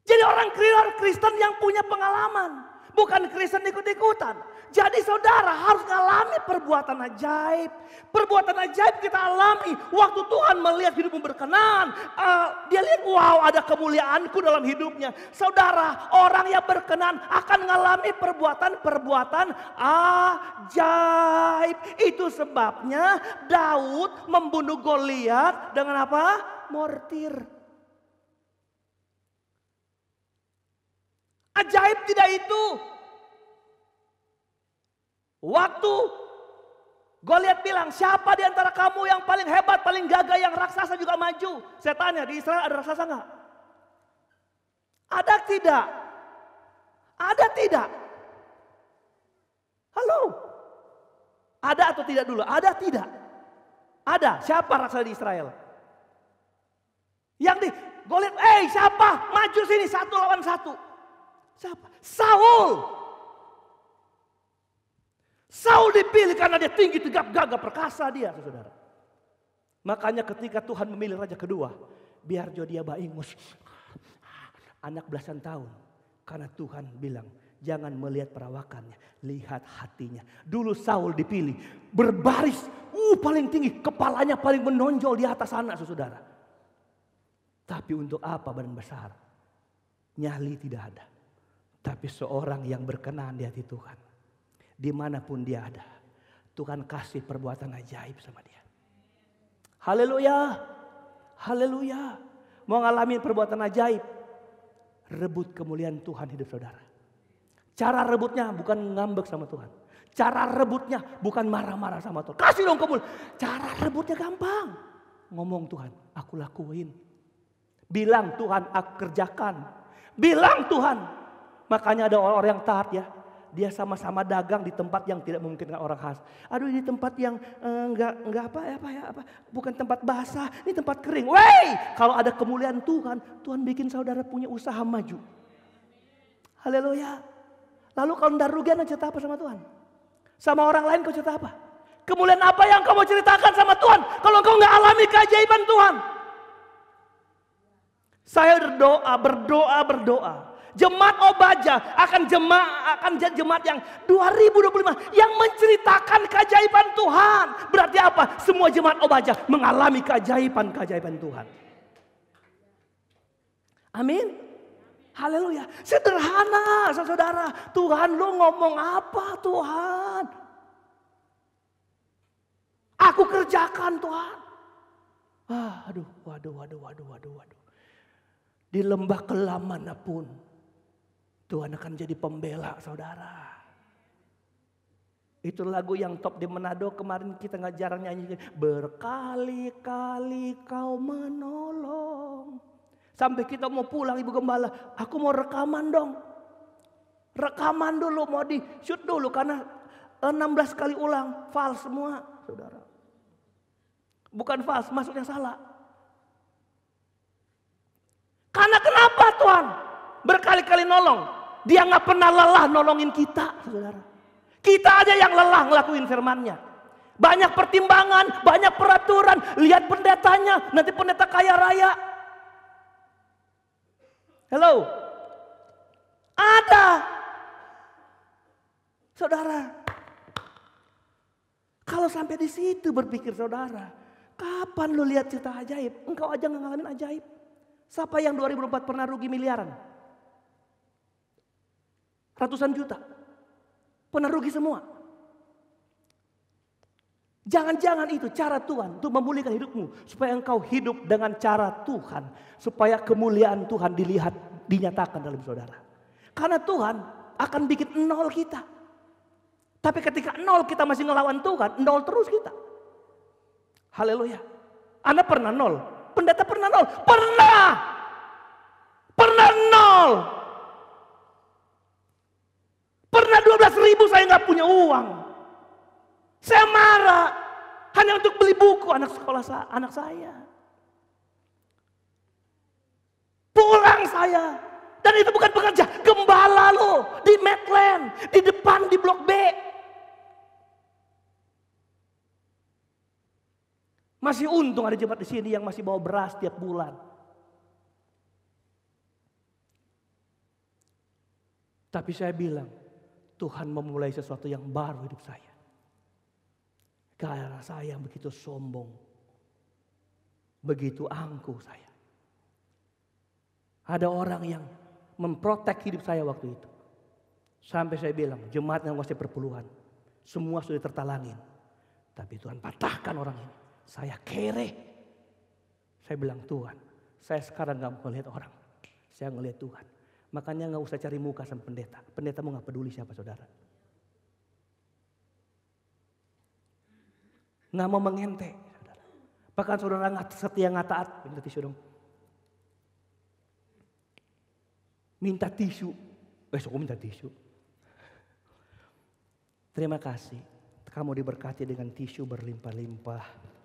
Jadi orang Kristen yang punya pengalaman. Bukan Kristen ikut-ikutan. Jadi saudara harus mengalami perbuatan ajaib. Perbuatan ajaib kita alami. Waktu Tuhan melihat hidupmu berkenan. Dia lihat wow ada kemuliaanku dalam hidupnya. Saudara orang yang berkenan akan mengalami perbuatan-perbuatan ajaib. Itu sebabnya Daud membunuh Goliat dengan apa? Mortir. Ajaib tidak itu. Waktu Goliat bilang, siapa di antara kamu yang paling hebat, paling gagah, yang raksasa juga maju? Saya tanya, di Israel ada raksasa enggak? Ada tidak? Ada tidak? Halo? Ada atau tidak dulu? Ada tidak? Ada. Siapa raksasa di Israel? Yang di Goliat, siapa? Maju sini 1 lawan 1. Siapa? Saul. Saul dipilih karena dia tinggi, tegap, gagah, perkasa dia, saudara. Makanya ketika Tuhan memilih raja kedua, biar dia Baingus, anak belasan tahun. Karena Tuhan bilang, jangan melihat perawakannya, lihat hatinya. Dulu Saul dipilih, berbaris, paling tinggi, kepalanya paling menonjol di atas anak, saudara. Tapi untuk apa badan besar? Nyali tidak ada. Tapi seorang yang berkenan di hati Tuhan. Dimanapun dia ada. Tuhan kasih perbuatan ajaib sama dia. Haleluya. Haleluya. Mau ngalamin perbuatan ajaib. Rebut kemuliaan Tuhan hidup saudara. Cara rebutnya bukan ngambek sama Tuhan. Cara rebutnya bukan marah-marah sama Tuhan. Kasih dong kemuliaan. Cara rebutnya gampang. Ngomong Tuhan, aku lakuin. Bilang Tuhan, aku kerjakan. Bilang Tuhan. Makanya ada orang-orang yang taat ya. Dia sama-sama dagang di tempat yang tidak memungkinkan orang khas. Aduh ini tempat yang enggak apa, bukan tempat basah, ini tempat kering. Wey, kalau ada kemuliaan Tuhan, Tuhan bikin saudara punya usaha maju. Haleluya. Lalu kalau ndak rugian cerita apa sama Tuhan? Sama orang lain kau cerita apa? Kemuliaan apa yang kau mau ceritakan sama Tuhan kalau kau nggak alami keajaiban Tuhan? Saya berdoa. Jemaat Obaja akan jadi jemaat yang 2025 yang menceritakan keajaiban Tuhan. Berarti apa? Semua jemaat Obaja mengalami keajaiban Tuhan. Amin. Haleluya. Sederhana saudara. Tuhan lu ngomong apa Tuhan? Aku kerjakan Tuhan. Waduh. Di lembah kelam manapun Tuhan akan jadi pembela saudara. Itu lagu yang top di Manado kemarin kita nggak jarang nyanyi. Berkali-kali kau menolong. Sampai kita mau pulang Ibu Gembala. Aku mau rekaman dong. Rekaman dulu mau di shoot dulu. Karena 16 kali ulang. Fals semua saudara. Bukan fals, maksudnya salah. Karena kenapa Tuhan berkali-kali nolong? Dia nggak pernah lelah nolongin kita, saudara. Kita aja yang lelah ngelakuin firman-Nya. Banyak pertimbangan, banyak peraturan. Lihat pendetanya, nanti pendeta kaya raya. Hello, ada, saudara. Kalau sampai di situ berpikir saudara, kapan lu lihat cerita ajaib? Engkau aja nggak ngalamin ajaib. Siapa yang 2004 pernah rugi miliaran? Ratusan juta. Pernah rugi semua. Jangan-jangan itu cara Tuhan untuk memulihkan hidupmu. Supaya engkau hidup dengan cara Tuhan. Supaya kemuliaan Tuhan dilihat, dinyatakan dalam saudara. Karena Tuhan akan bikin nol kita. Tapi ketika nol kita masih ngelawan Tuhan, nol terus kita. Haleluya. Anda pernah nol? Pendeta pernah nol? Pernah nol. Pernah 12.000 saya nggak punya uang. Saya marah hanya untuk beli buku anak saya. Pulang saya. Dan itu bukan pekerja, gembala loh di Medland, di depan di Blok B. Masih untung ada jemaat di sini yang masih bawa beras tiap bulan. Tapi saya bilang, Tuhan memulai sesuatu yang baru hidup saya. Karena saya begitu sombong. Begitu angkuh saya. Ada orang yang memprotek hidup saya waktu itu. Sampai saya bilang, jemaat yang masih perpuluhan. Semua sudah tertalangin. Tapi Tuhan patahkan orang ini. Saya kere. Saya bilang, Tuhan, saya sekarang gak mau lihat orang. Saya ngelihat Tuhan. Makanya gak usah cari muka sama pendeta. Pendeta mau gak peduli siapa saudara. Gak mau mengente. Saudara. Bahkan saudara setia gak taat. Minta tisu dong. Minta tisu. Besok minta tisu. Terima kasih. Kamu diberkati dengan tisu berlimpah-limpah.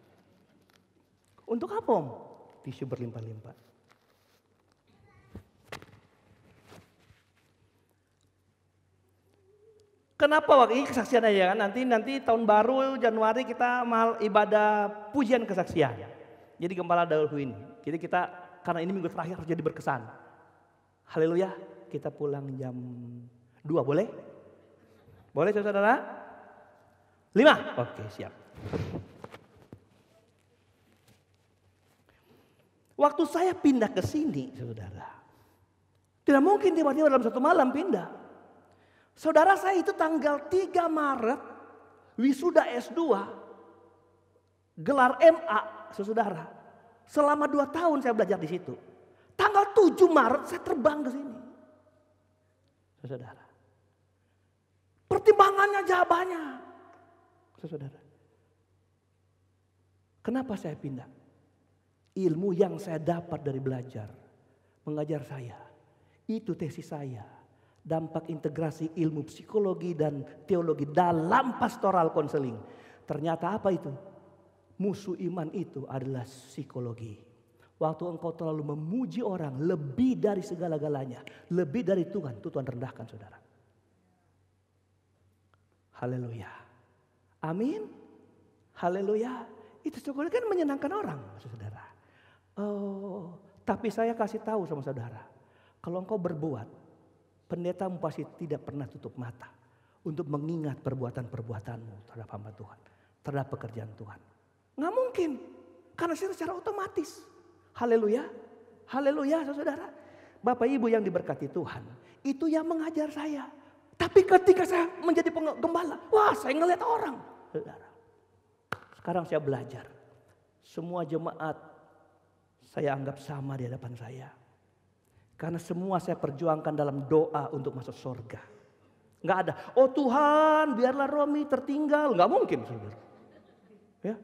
Untuk apa Om? Tisu berlimpah-limpah. Kenapa waktu ini kesaksian aja kan? Nanti tahun baru Januari kita ibadah pujian kesaksian. Jadi gembala dahulu ini. Jadi kita karena ini minggu terakhir harus jadi berkesan. Haleluya. Kita pulang jam 2 boleh? Boleh saudara? 5? Oke siap. Waktu saya pindah ke sini saudara. Tidak mungkin tiba-tiba dalam satu malam pindah. Saudara saya itu tanggal 3 Maret wisuda S2, gelar MA saudara. Selama 2 tahun saya belajar di situ. Tanggal 7 Maret saya terbang ke sini. Saudara. Pertimbangannya jawabannya. Saudara. Kenapa saya pindah? Ilmu yang saya dapat dari belajar. Mengajar saya. Itu tesis saya. Dampak integrasi ilmu psikologi dan teologi dalam pastoral konseling. Ternyata apa itu? Musuh iman itu adalah psikologi. Waktu engkau terlalu memuji orang lebih dari segala-galanya. Lebih dari Tuhan, itu Tuhan rendahkan saudara. Haleluya. Amin. Haleluya. Itu psikologi kan menyenangkan orang saudara. Oh, tapi saya kasih tahu sama saudara. Kalau engkau berbuat, pendetamu pasti tidak pernah tutup mata. Untuk mengingat perbuatan-perbuatanmu terhadap hamba Tuhan. Terhadap pekerjaan Tuhan. Nggak mungkin. Karena secara otomatis. Haleluya. Haleluya saudara. Bapak ibu yang diberkati Tuhan. Itu yang mengajar saya. Tapi ketika saya menjadi gembala. Wah saya ngeliat orang. Saudara. Sekarang saya belajar. Semua jemaat saya anggap sama di hadapan saya. Karena semua saya perjuangkan dalam doa untuk masuk surga. Nggak ada. Oh Tuhan biarlah Romi tertinggal. Nggak mungkin saudara. Ya.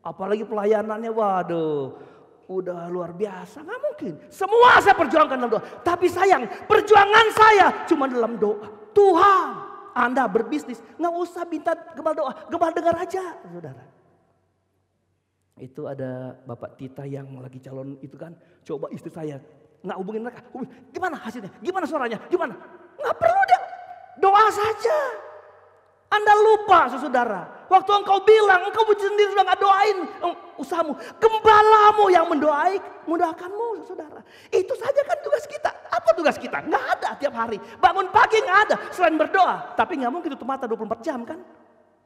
Apalagi pelayanannya waduh. Udah luar biasa. Nggak mungkin. Semua saya perjuangkan dalam doa. Tapi sayang perjuangan saya cuma dalam doa. Tuhan Anda berbisnis. Nggak usah minta gembala doa. Gembala dengar aja saudara. Itu ada Bapak Tita yang lagi calon itu kan. Coba istri saya. Nggak hubungin mereka. Gimana hasilnya? Gimana suaranya? Gimana? Nggak perlu dia. Doa saja. Anda lupa saudara. Waktu engkau bilang, engkau sendiri sudah nggak doain usahamu. Gembalamu yang mendoakanmu saudara. Itu saja kan tugas kita. Apa tugas kita? Nggak ada tiap hari. Bangun pagi nggak ada. Selain berdoa. Tapi nggak mungkin tutup mata 24 jam kan.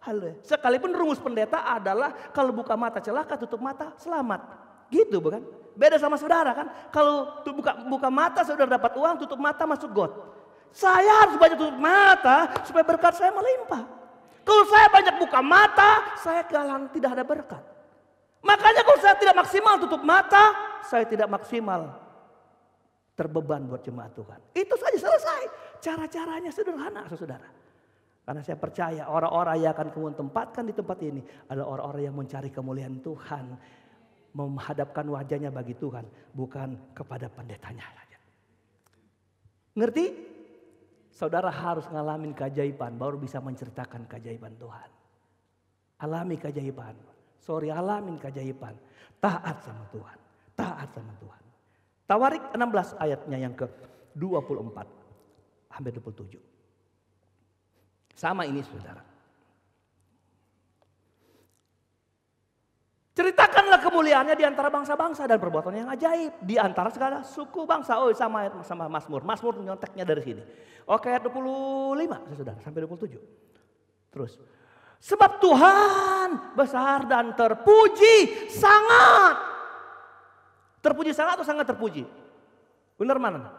Halo. Sekalipun rumus pendeta adalah kalau buka mata celaka, tutup mata selamat. Gitu bukan? Beda sama saudara kan. Kalau buka mata saudara dapat uang, tutup mata masuk got. Saya harus banyak tutup mata supaya berkat saya melimpah. Kalau saya banyak buka mata, saya tidak ada berkat. Makanya kalau saya tidak maksimal tutup mata, saya tidak maksimal terbeban buat jemaat Tuhan. Itu saja selesai. Cara-caranya sederhana saudara. Karena saya percaya orang-orang yang akan kamu tempatkan di tempat ini adalah orang-orang yang mencari kemuliaan Tuhan. Menghadapkan wajahnya bagi Tuhan. Bukan kepada pendetanya saja. Ngerti? Saudara harus ngalamin keajaiban baru bisa menceritakan keajaiban Tuhan. Alami keajaiban. Alamin keajaiban. Taat sama Tuhan. Taat sama Tuhan. Tawarik 16 ayatnya yang ke-24 sampai 27. Sama ini saudara. Ceritakanlah kemuliaannya di antara bangsa-bangsa dan perbuatan yang ajaib. Di antara segala suku bangsa. Oh sama ayat sama Mazmur. Mazmur nyonteknya dari sini. Oke ayat 25 saudara sampai 27. Terus. Sebab Tuhan besar dan terpuji sangat. Terpuji sangat atau sangat terpuji? Benar mana?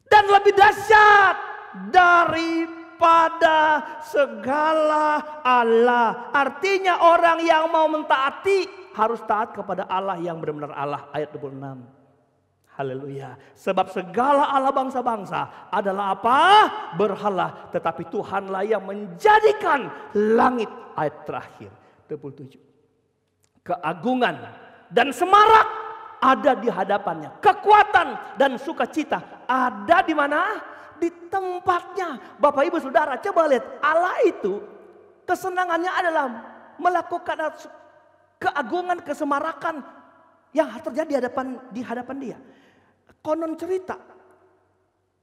Dan lebih dahsyat daripada segala Allah. Artinya orang yang mau mentaati harus taat kepada Allah yang benar-benar Allah. Ayat 26. Haleluya. Sebab segala Allah bangsa-bangsa adalah apa? Berhala. Tetapi Tuhanlah yang menjadikan langit. Ayat terakhir. 27. Keagungan dan semarak ada di hadapannya. Kekuatan dan sukacita ada di mana? Di tempatnya. Bapak ibu saudara coba lihat. Allah itu kesenangannya adalah melakukan keagungan, kesemarakan yang terjadi di hadapan dia. Konon cerita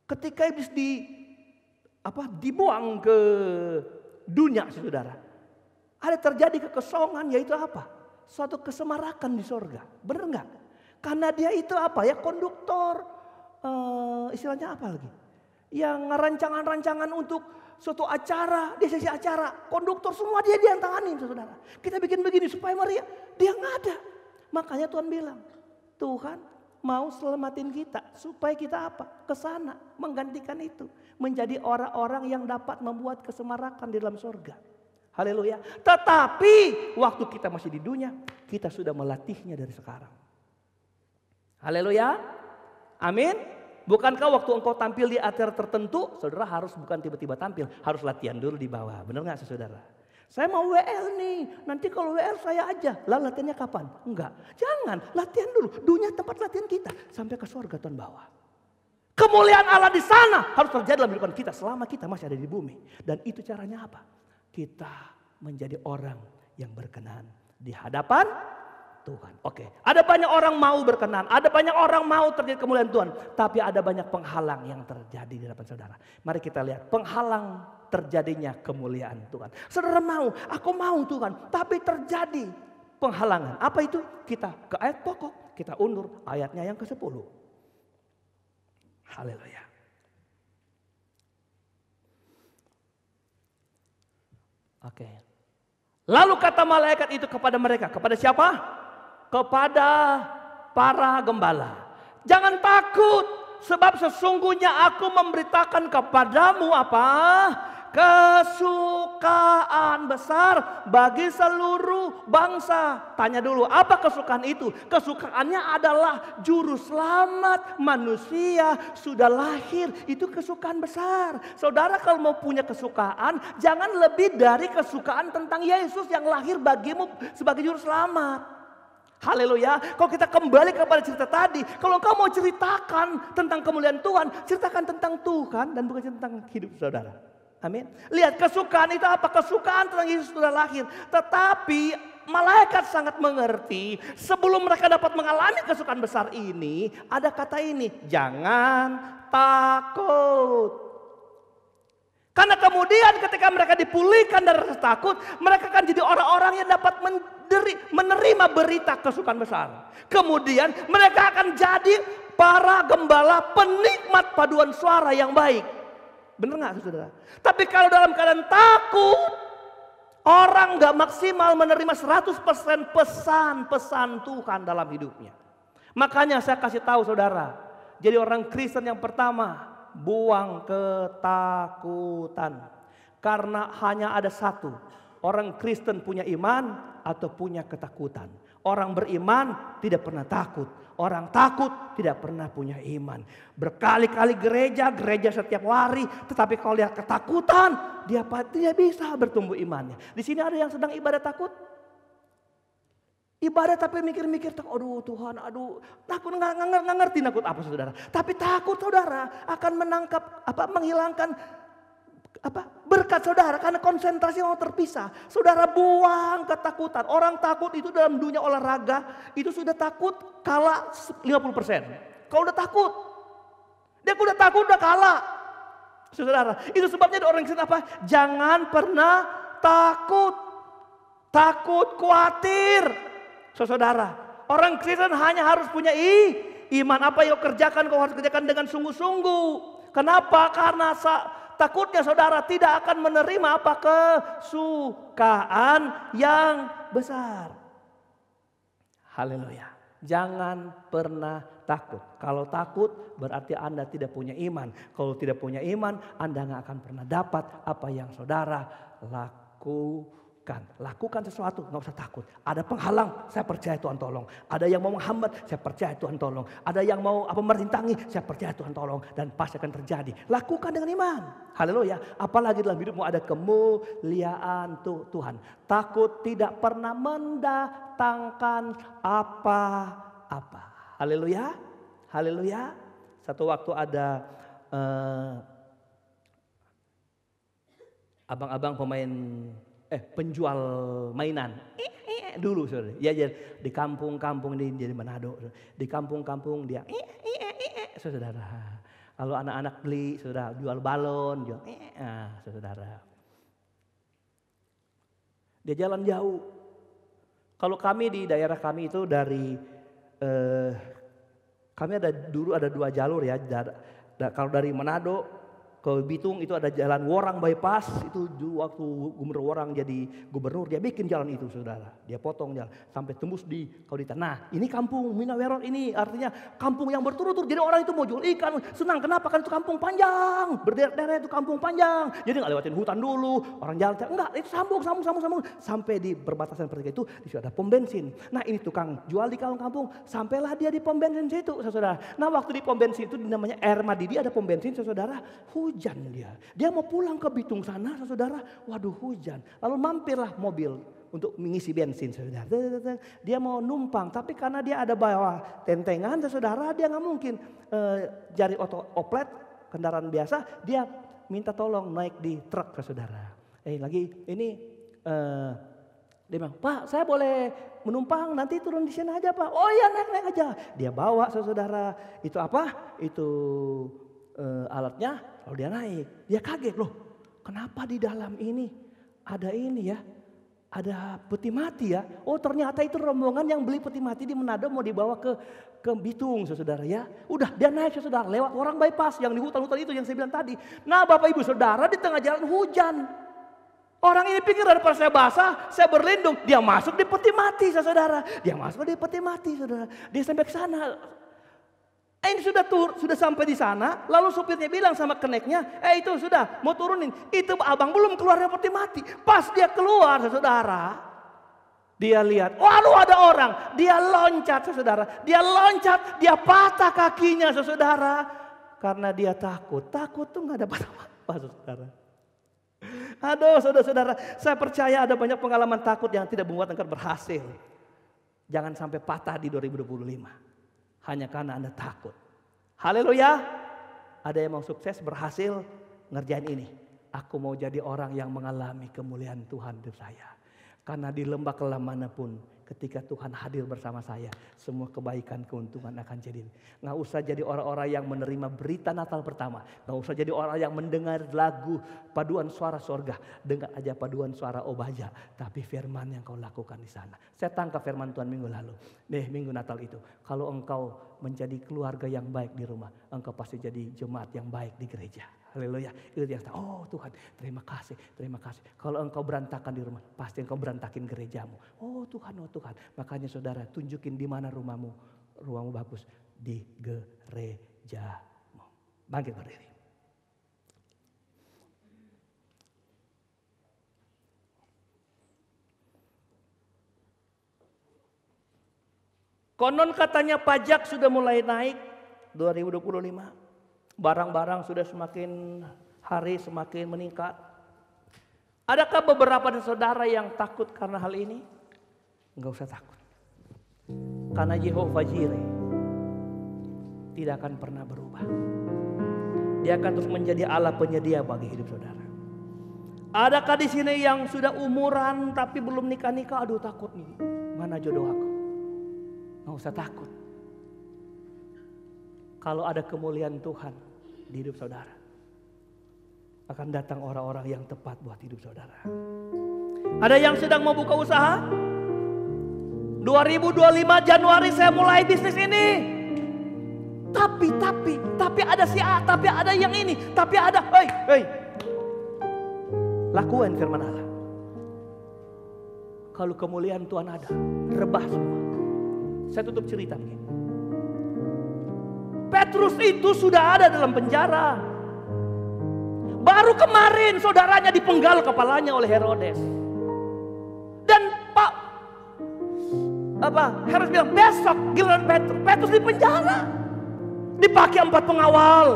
ketika iblis dibuang ke dunia saudara. Ada terjadi kekosongan yaitu apa? Suatu kesemarakan di sorga. Benar nggak? Karena dia itu apa ya, konduktor, istilahnya apa lagi? Yang rancangan-rancangan untuk suatu acara, di sesi acara, konduktor semua dia yang tanganin saudara. Kita bikin begini supaya Maria, dia nggak ada. Makanya Tuhan bilang, Tuhan mau selamatin kita supaya kita apa? Kesana, menggantikan itu. Menjadi orang-orang yang dapat membuat kesemarakan di dalam sorga. Haleluya. Tetapi waktu kita masih di dunia, kita sudah melatihnya dari sekarang. Haleluya. Amin. Bukankah waktu engkau tampil di acara tertentu, saudara harus bukan tiba-tiba tampil, harus latihan dulu di bawah. Benar gak saudara? Saya mau WL nih, nanti kalau WL saya aja. Lah latihannya kapan? Enggak. Jangan, latihan dulu. Dunia tempat latihan kita sampai ke surga Tuhan bawa. Kemuliaan Allah di sana harus terjadi dalam kehidupan kita selama kita masih ada di bumi. Dan itu caranya apa? Kita menjadi orang yang berkenan di hadapan Tuhan. Oke, ada banyak orang mau berkenan, ada banyak orang mau terjadi kemuliaan Tuhan, tapi ada banyak penghalang yang terjadi di hadapan saudara. Mari kita lihat penghalang terjadinya kemuliaan Tuhan. Saudara mau, aku mau Tuhan, tapi terjadi penghalangan. Apa itu? Kita ke ayat pokok, kita undur ayatnya yang ke-10. Haleluya. Oke. Lalu kata malaikat itu kepada mereka, kepada siapa? Kepada para gembala. Jangan takut, sebab sesungguhnya aku memberitakan kepadamu apa? Kesukaan besar bagi seluruh bangsa. Tanya dulu, apa kesukaan itu? Kesukaannya adalah juru selamat manusia sudah lahir. Itu kesukaan besar. Saudara kalau mau punya kesukaan, jangan lebih dari kesukaan tentang Yesus yang lahir bagimu sebagai juru selamat. Haleluya. Kalau kita kembali kepada cerita tadi, kalau engkau mau ceritakan tentang kemuliaan Tuhan, ceritakan tentang Tuhan dan bukan tentang hidup saudara. Amin. Lihat kesukaan itu apa? Kesukaan tentang Yesus sudah lahir. Tetapi malaikat sangat mengerti sebelum mereka dapat mengalami kesukaan besar ini, ada kata ini, jangan takut. Karena kemudian ketika mereka dipulihkan dari rasa takut, mereka akan jadi orang-orang yang dapat menerima berita kesukaan besar. Kemudian mereka akan jadi para gembala penikmat paduan suara yang baik. Benar gak saudara? Tapi kalau dalam keadaan takut, orang gak maksimal menerima 100% pesan-pesan Tuhan dalam hidupnya. Makanya saya kasih tahu saudara, jadi orang Kristen yang pertama, buang ketakutan. Karena hanya ada satu, orang Kristen punya iman atau punya ketakutan. Orang beriman tidak pernah takut. Orang takut tidak pernah punya iman. Berkali-kali gereja setiap hari. Tetapi kalau lihat ketakutan, dia tidak bisa bertumbuh imannya. Di sini ada yang sedang ibadah takut. Ibadah tapi mikir-mikir, aduh Tuhan, aduh takut, nggak ngerti takut apa saudara. Tapi takut saudara akan menghilangkan berkat saudara karena konsentrasi mau terpisah. Saudara buang ketakutan. Orang takut itu dalam dunia olahraga itu sudah takut kalah 50%. Kalau udah takut, dia udah takut udah kalah. Saudara, itu sebabnya orang Kristen apa? Jangan pernah takut. Takut, khawatir. Saudara, orang Kristen hanya harus punya iman. Apa yang kau kerjakan, kau harus kerjakan dengan sungguh-sungguh. Kenapa? Karena takutnya saudara tidak akan menerima apa kesukaan yang besar. Haleluya. Jangan pernah takut. Kalau takut berarti Anda tidak punya iman. Kalau tidak punya iman, Anda nggak akan pernah dapat apa yang saudara lakukan. Lakukan sesuatu, nggak usah takut. Ada penghalang, saya percaya Tuhan tolong. Ada yang mau menghambat, saya percaya Tuhan tolong. Ada yang mau merintangi, saya percaya Tuhan tolong. Dan pasti akan terjadi. Lakukan dengan iman. Haleluya. Apalagi dalam hidupmu ada kemuliaan Tuhan. Takut tidak pernah mendatangkan apa-apa. Haleluya. Haleluya. Satu waktu ada abang-abang pemain penjual mainan dulu saudara. Ya di kampung-kampung di Manado. Di kampung-kampung dia saudara. Lalu anak-anak beli saudara, jual balon, jual saudara. Dia jalan jauh. Kalau kami di daerah kami itu dari kami dulu ada 2 jalur ya. Kalau dari Manado ke Bitung itu ada jalan Worang bypass, itu waktu Gubernur Worang jadi gubernur dia bikin jalan itu saudara. Dia potong jalan sampai tembus di Kauditan. Nah ini kampung Minawerot ini artinya kampung yang berturut-turut. Jadi orang itu mau jual ikan senang, kenapa? Kan itu kampung panjang, berderet-deret itu kampung panjang. Jadi nggak lewatin hutan dulu, orang jalan enggak, itu sambung sampai di perbatasan seperti itu. Di situ ada pom bensin. Nah ini tukang jual di kampung, sampailah dia di pom bensin situ saudara. Nah waktu di pom bensin itu namanya Air Madidi, ada pom bensin saudara. Hujan dia mau pulang ke Bitung sana saudara, waduh hujan. Lalu mampirlah mobil untuk mengisi bensin saudara. Dia mau numpang, tapi karena dia ada bawa tentengan saudara, dia nggak mungkin jari oplet kendaraan biasa, dia minta tolong naik di truk saudara. Dia bilang, Pak saya boleh menumpang, nanti turun di sini aja Pak. Oh iya naik aja. Dia bawa saudara, itu apa? Itu alatnya, lalu dia naik. Dia kaget loh, kenapa di dalam ini ada ini ya, ada peti mati ya. Oh ternyata itu rombongan yang beli peti mati di Manado mau dibawa ke Bitung saudara ya. Udah dia naik saudara, lewat Worang bypass yang di hutan-hutan itu yang saya bilang tadi. Nah Bapak Ibu saudara, di tengah jalan hujan. Orang ini pikir daripada saya basah, saya berlindung. Dia masuk di peti mati saudara. Dia masuk di peti mati saudara. Dia sampai ke sana. Ini sudah sampai di sana, lalu supirnya bilang sama keneknya, itu sudah mau turunin. Itu abang belum keluar dari peti mati. Pas dia keluar saudara, dia lihat, waduh ada orang. Dia loncat saudara, dia patah kakinya saudara. Karena dia takut tuh gak dapat apa-apa saudara. Aduh saudara-saudara, saya percaya ada banyak pengalaman takut yang tidak membuat engkau berhasil. Jangan sampai patah di 2025. Hanya karena Anda takut. Haleluya. Ada yang mau sukses berhasil ngerjain ini. Aku mau jadi orang yang mengalami kemuliaan Tuhan di saya. Karena di lembah kelam manapun ketika Tuhan hadir bersama saya, semua kebaikan keuntungan akan jadi. Nggak usah jadi orang-orang yang menerima berita Natal pertama. Nggak usah jadi orang yang mendengar lagu paduan suara sorga. Dengar aja paduan suara Obaja. Tapi firman yang kau lakukan di sana. Saya tangkap firman Tuhan minggu lalu. Minggu Natal itu. Kalau engkau menjadi keluarga yang baik di rumah, engkau pasti jadi jemaat yang baik di gereja. Haleluya. Itu yang oh Tuhan, terima kasih. Kalau engkau berantakan di rumah, pasti engkau berantakin gerejamu. Oh Tuhan. Makanya saudara, tunjukin di mana rumahmu bagus, di gerejamu. Bangkit berdiri. Konon katanya pajak sudah mulai naik 2025. Barang-barang sudah semakin hari semakin meningkat. Adakah beberapa dari saudara yang takut karena hal ini? Enggak usah takut. Karena Jehovah Jireh tidak akan pernah berubah. Dia akan terus menjadi Allah penyedia bagi hidup saudara. Adakah di sini yang sudah umuran tapi belum nikah-nikah? Aduh takut nih. Mana jodoh aku? Enggak usah takut. Kalau ada kemuliaan Tuhan di hidup saudara, akan datang orang-orang yang tepat buat hidup saudara. Ada yang sedang mau buka usaha? 2025 Januari saya mulai bisnis ini. Tapi ada si A, tapi ada yang ini, tapi ada, hei. Lakukan firman Allah. Kalau kemuliaan Tuhan ada, rebah semua. Saya tutup cerita begini. Petrus itu sudah ada dalam penjara. Baru kemarin saudaranya dipenggal kepalanya oleh Herodes. Dan Herodes bilang besok giliran Petrus di penjara. Dipakai 4 pengawal.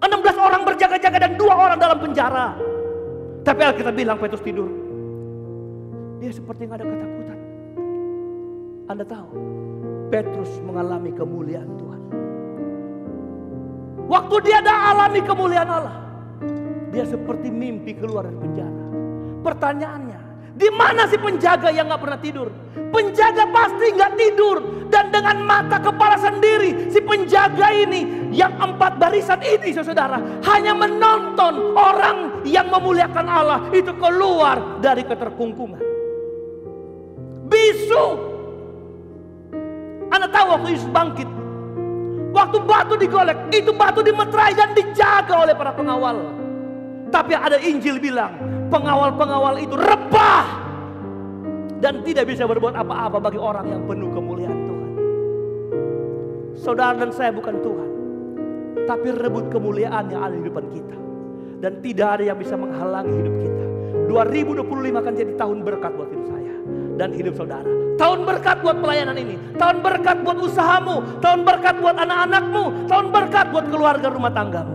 16 orang berjaga-jaga dan 2 orang dalam penjara. Tapi Alkitab bilang Petrus tidur. Dia seperti nggak ada ketakutan. Anda tahu, Petrus mengalami kemuliaan Tuhan. Waktu dia alami kemuliaan Allah, dia seperti mimpi keluar dari penjara. Pertanyaannya, di mana si penjaga yang nggak pernah tidur? Penjaga pasti nggak tidur, dan dengan mata kepala sendiri si penjaga ini yang 4 barisan ini saudara hanya menonton orang yang memuliakan Allah itu keluar dari keterkungkungan. Bisu. Anda tahu waktu Yesus bangkit, Waktu batu digolek, itu batu dimeterai dan dijaga oleh para pengawal. Tapi ada Injil bilang, pengawal-pengawal itu rebah dan tidak bisa berbuat apa-apa bagi orang yang penuh kemuliaan Tuhan. Saudara dan saya bukan Tuhan, tapi rebut kemuliaan yang ada di depan kita. Dan tidak ada yang bisa menghalangi hidup kita. 2025 akan jadi tahun berkat buat hidup saya dan hidup saudara. Tahun berkat buat pelayanan ini, tahun berkat buat usahamu, tahun berkat buat anak-anakmu, tahun berkat buat keluarga rumah tanggamu.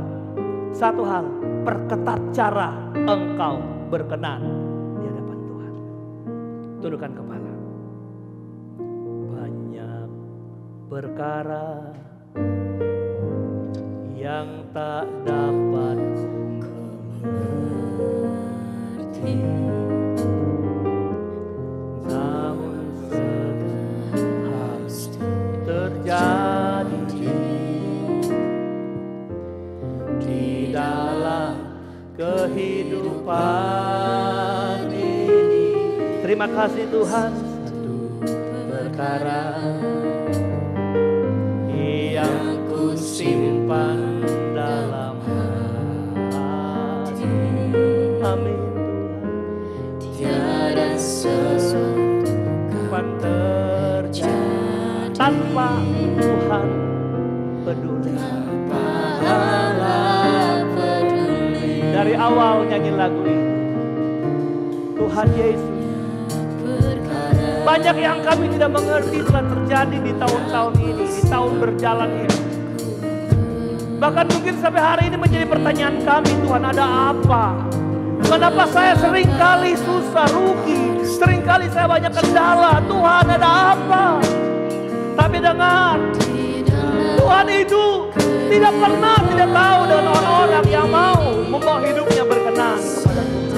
Satu hal, perketat cara engkau berkenan di hadapan Tuhan. Tundukkan kepala. Banyak perkara yang tak dapat mengerti, namun segala harus terjadi di dalam kehidupan ini. Terima kasih Tuhan. Satu perkara yang ku simpan dalam hati. Amin. Tiada sesuatu yang terjadi tanpa Tuhan peduli. Dari awal nyanyi lagu ini, Tuhan Yesus. Banyak yang kami tidak mengerti telah terjadi di tahun-tahun ini, di tahun berjalan ini. Bahkan mungkin sampai hari ini menjadi pertanyaan kami, Tuhan ada apa? Kenapa saya seringkali susah, rugi, seringkali saya banyak kendala, Tuhan ada apa? Tapi dengar, Tuhan itu tidak pernah tidak tahu dengan orang-orang yang mau membawa hidupnya berkenan kepada Tuhan.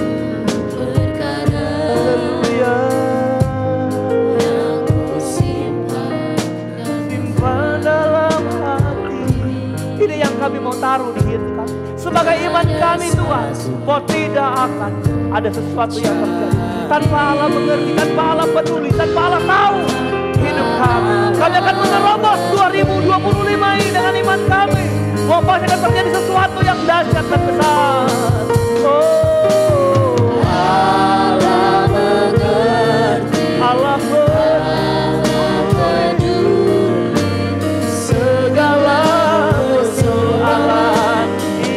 Haleluya. Simpan dalam hati. Ini yang kami mau taruh di hidup kami. Sebagai iman kami Tuhan, bahwa tidak akan ada sesuatu yang terjadi tanpa Allah mengerti, tanpa Allah peduli, tanpa Allah tahu hidup kami. Kami akan menerobos 2025 ini dengan iman kami. Bahwa pasti akan terjadi sesuatu yang dahsyat dan besar. Oh, Allah mengerti, Allah peduli segala persoalan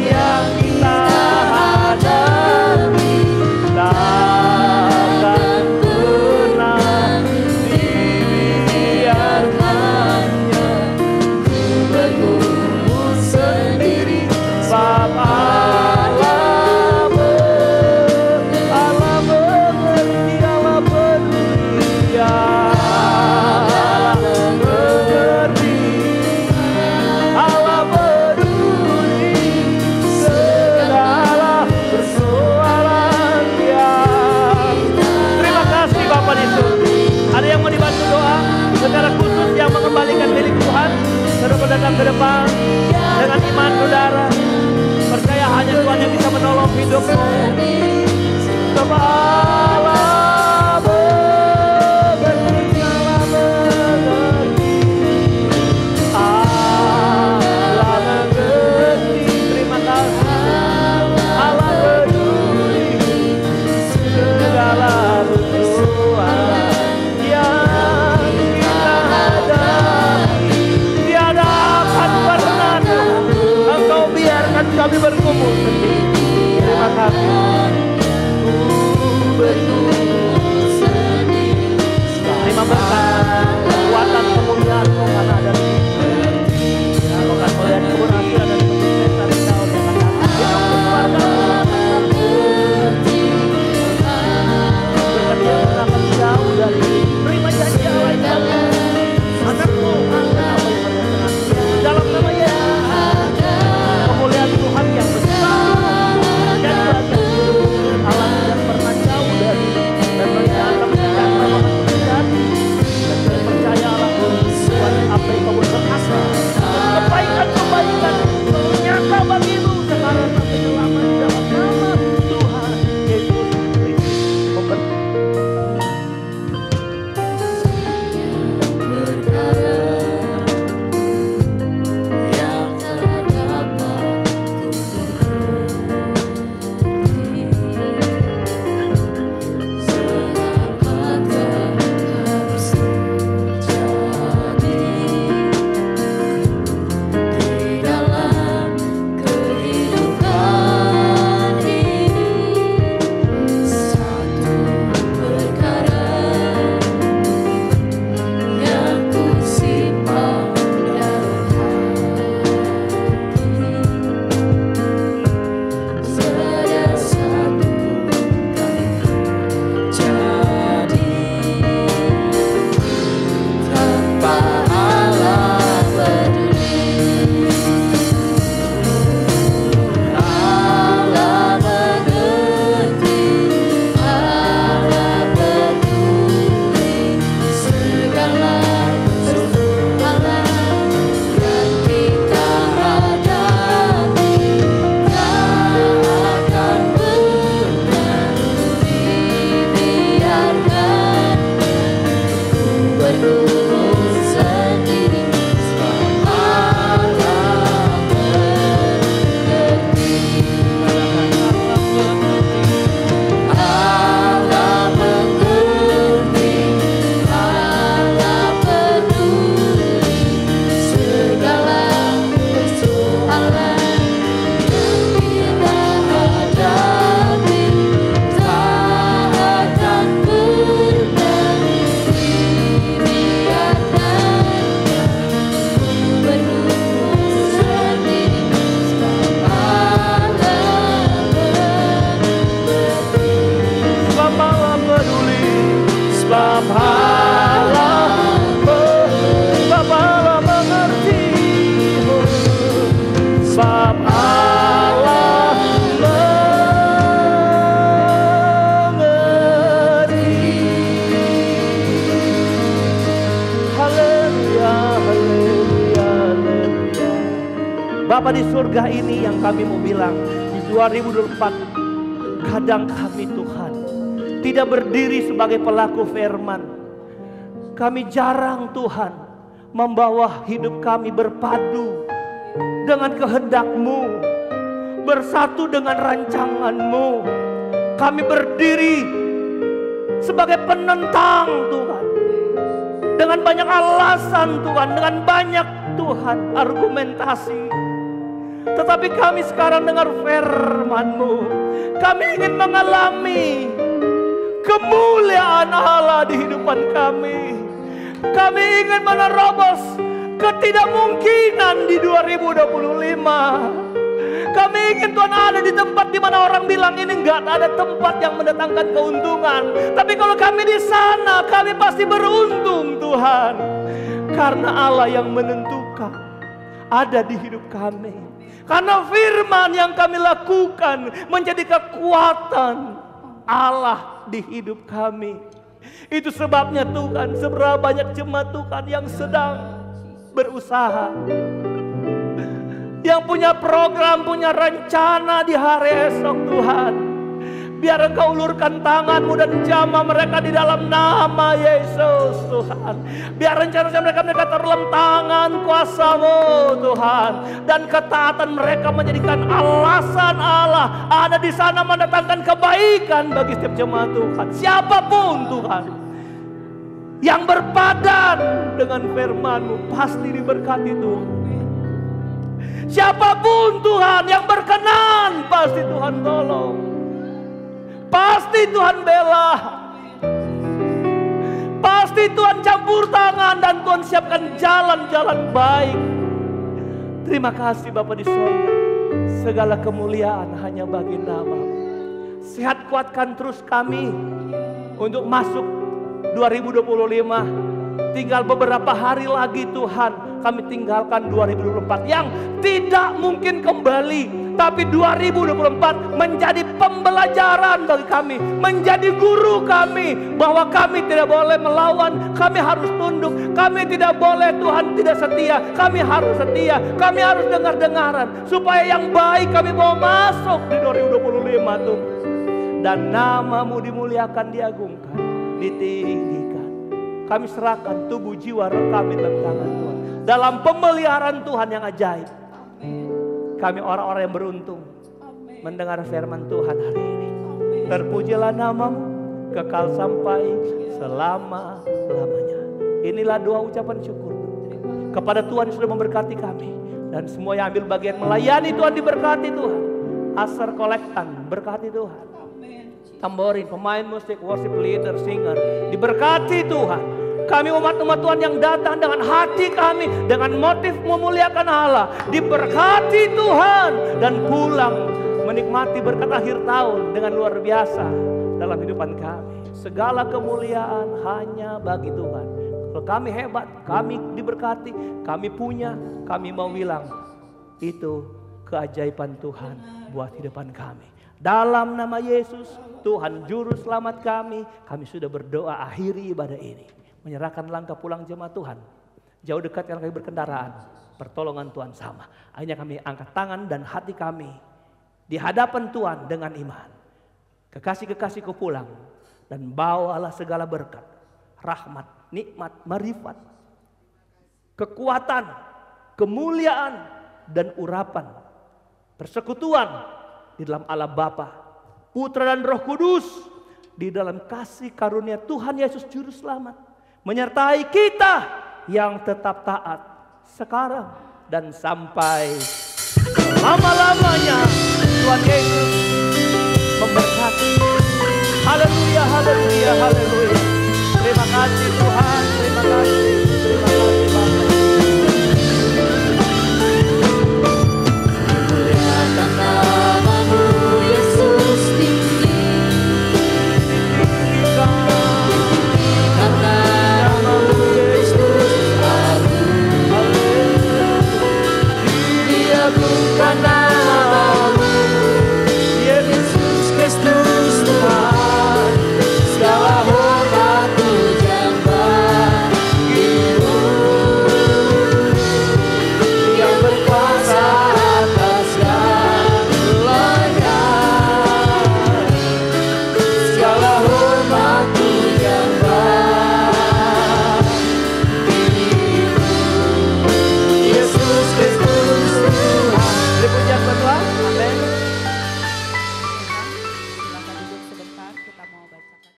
yang kita hadapi. Takkan pernah dibiarkannya berkumpul sendiri. Sebab Allah mengerti, Allah peduli, Allah mengerti, Allah peduli segala persoalan yang. Terima kasih Bapak Yesus. Ada yang mau dibantu doa secara khusus yang mengembalikan milik Tuhan? Saudara datang ke depan dengan iman saudara. Percaya hanya Tuhan yang bisa menolong hidupmu. Sebab Allah mengerti, Allah mengerti, Allah mengerti. Terima kasih. Allah peduli segala persoalan yang kita hadapi. Tiada akan pernah Tuhan Engkau biarkan kami berkumpul sendiri. Terima kasih. Berkumpul Bapa di surga ini yang kami mau bilang, di 2024 kadang kami Tuhan tidak berdiri sebagai pelaku firman. Kami jarang Tuhan membawa hidup kami berpadu dengan kehendak-Mu, bersatu dengan rancangan-Mu. Kami berdiri sebagai penentang Tuhan, dengan banyak alasan Tuhan, dengan banyak Tuhan argumentasi. Tetapi kami sekarang dengar firman-Mu, kami ingin mengalami kemuliaan Allah di hidupan kami. Kami ingin menerobos ketidakmungkinan di 2025. Kami ingin Tuhan ada di tempat di mana orang bilang ini enggak ada tempat yang mendatangkan keuntungan. Tapi kalau kami di sana, kami pasti beruntung Tuhan. Karena Allah yang menentukan ada di hidup kami. Karena firman yang kami lakukan menjadi kekuatan Allah di hidup kami. Itu sebabnya Tuhan, seberapa banyak jemaat Tuhan yang sedang berusaha, yang punya program, punya rencana di hari esok Tuhan. Biar Engkau ulurkan tangan-Mu dan jamah mereka di dalam nama Yesus Tuhan. Biar rencana mereka dalam tangan kuasa-Mu Tuhan. Dan ketaatan mereka menjadikan alasan Allah ada di sana mendatangkan kebaikan bagi setiap jemaat Tuhan. Siapapun Tuhan yang berpadan dengan firman-Mu pasti diberkati Tuhan. Siapapun Tuhan yang berkenan pasti Tuhan tolong. Pasti Tuhan bela. Pasti Tuhan campur tangan dan Tuhan siapkan jalan-jalan baik. Terima kasih Bapa di surga. Segala kemuliaan hanya bagi nama-Mu. Sehat kuatkan terus kami untuk masuk 2025. Tinggal beberapa hari lagi Tuhan, kami tinggalkan 2024 yang tidak mungkin kembali. Tapi 2024 menjadi pembelajaran bagi kami, menjadi guru kami, bahwa kami tidak boleh melawan, kami harus tunduk. Kami tidak boleh Tuhan tidak setia, kami harus setia, kami harus dengar-dengaran. Supaya yang baik kami mau masuk di 2025 Tuhan. Dan nama-Mu dimuliakan, diagungkan, ditinggikan. Kami serahkan tubuh jiwa roh kami dalam tangan Tuhan. Dalam pemeliharaan Tuhan yang ajaib. Kami orang-orang yang beruntung mendengar firman Tuhan hari ini. Terpujilah nama-Mu kekal sampai selama-lamanya. Inilah doa ucapan syukur kepada Tuhan yang sudah memberkati kami. Dan semua yang ambil bagian melayani Tuhan diberkati Tuhan. Asar kolektan berkati Tuhan. Tamborin, pemain musik, worship leader, singer diberkati Tuhan. Kami umat-umat Tuhan yang datang dengan hati kami, dengan motif memuliakan Allah, diberkati Tuhan. Dan pulang menikmati berkat akhir tahun dengan luar biasa dalam hidupan kami. Segala kemuliaan hanya bagi Tuhan. Kalau kami hebat, kami diberkati, kami punya, kami mau bilang itu keajaiban Tuhan buat hidupan kami. Dalam nama Yesus, Tuhan Juru Selamat kami sudah berdoa akhiri ibadah ini. Menyerahkan langkah pulang jemaat Tuhan. Jauh dekat yang kami berkendaraan, pertolongan Tuhan sama. Akhirnya kami angkat tangan dan hati kami di hadapan Tuhan dengan iman. Kekasih-kekasihku pulang dan bawalah segala berkat, rahmat, nikmat, marifat, kekuatan, kemuliaan dan urapan, persekutuan di dalam Allah Bapa, Putra dan Roh Kudus, di dalam kasih karunia Tuhan Yesus Juru Selamat, menyertai kita yang tetap taat sekarang dan sampai lama-lamanya. Tuhan Yesus memberkati. Haleluya, haleluya, haleluya. Terima kasih Tuhan, terima kasih, terima kasih Bapa. Muliakan nama-Mu Yesus tinggi. Karena nama-Mu Yesus agung. Diagungkan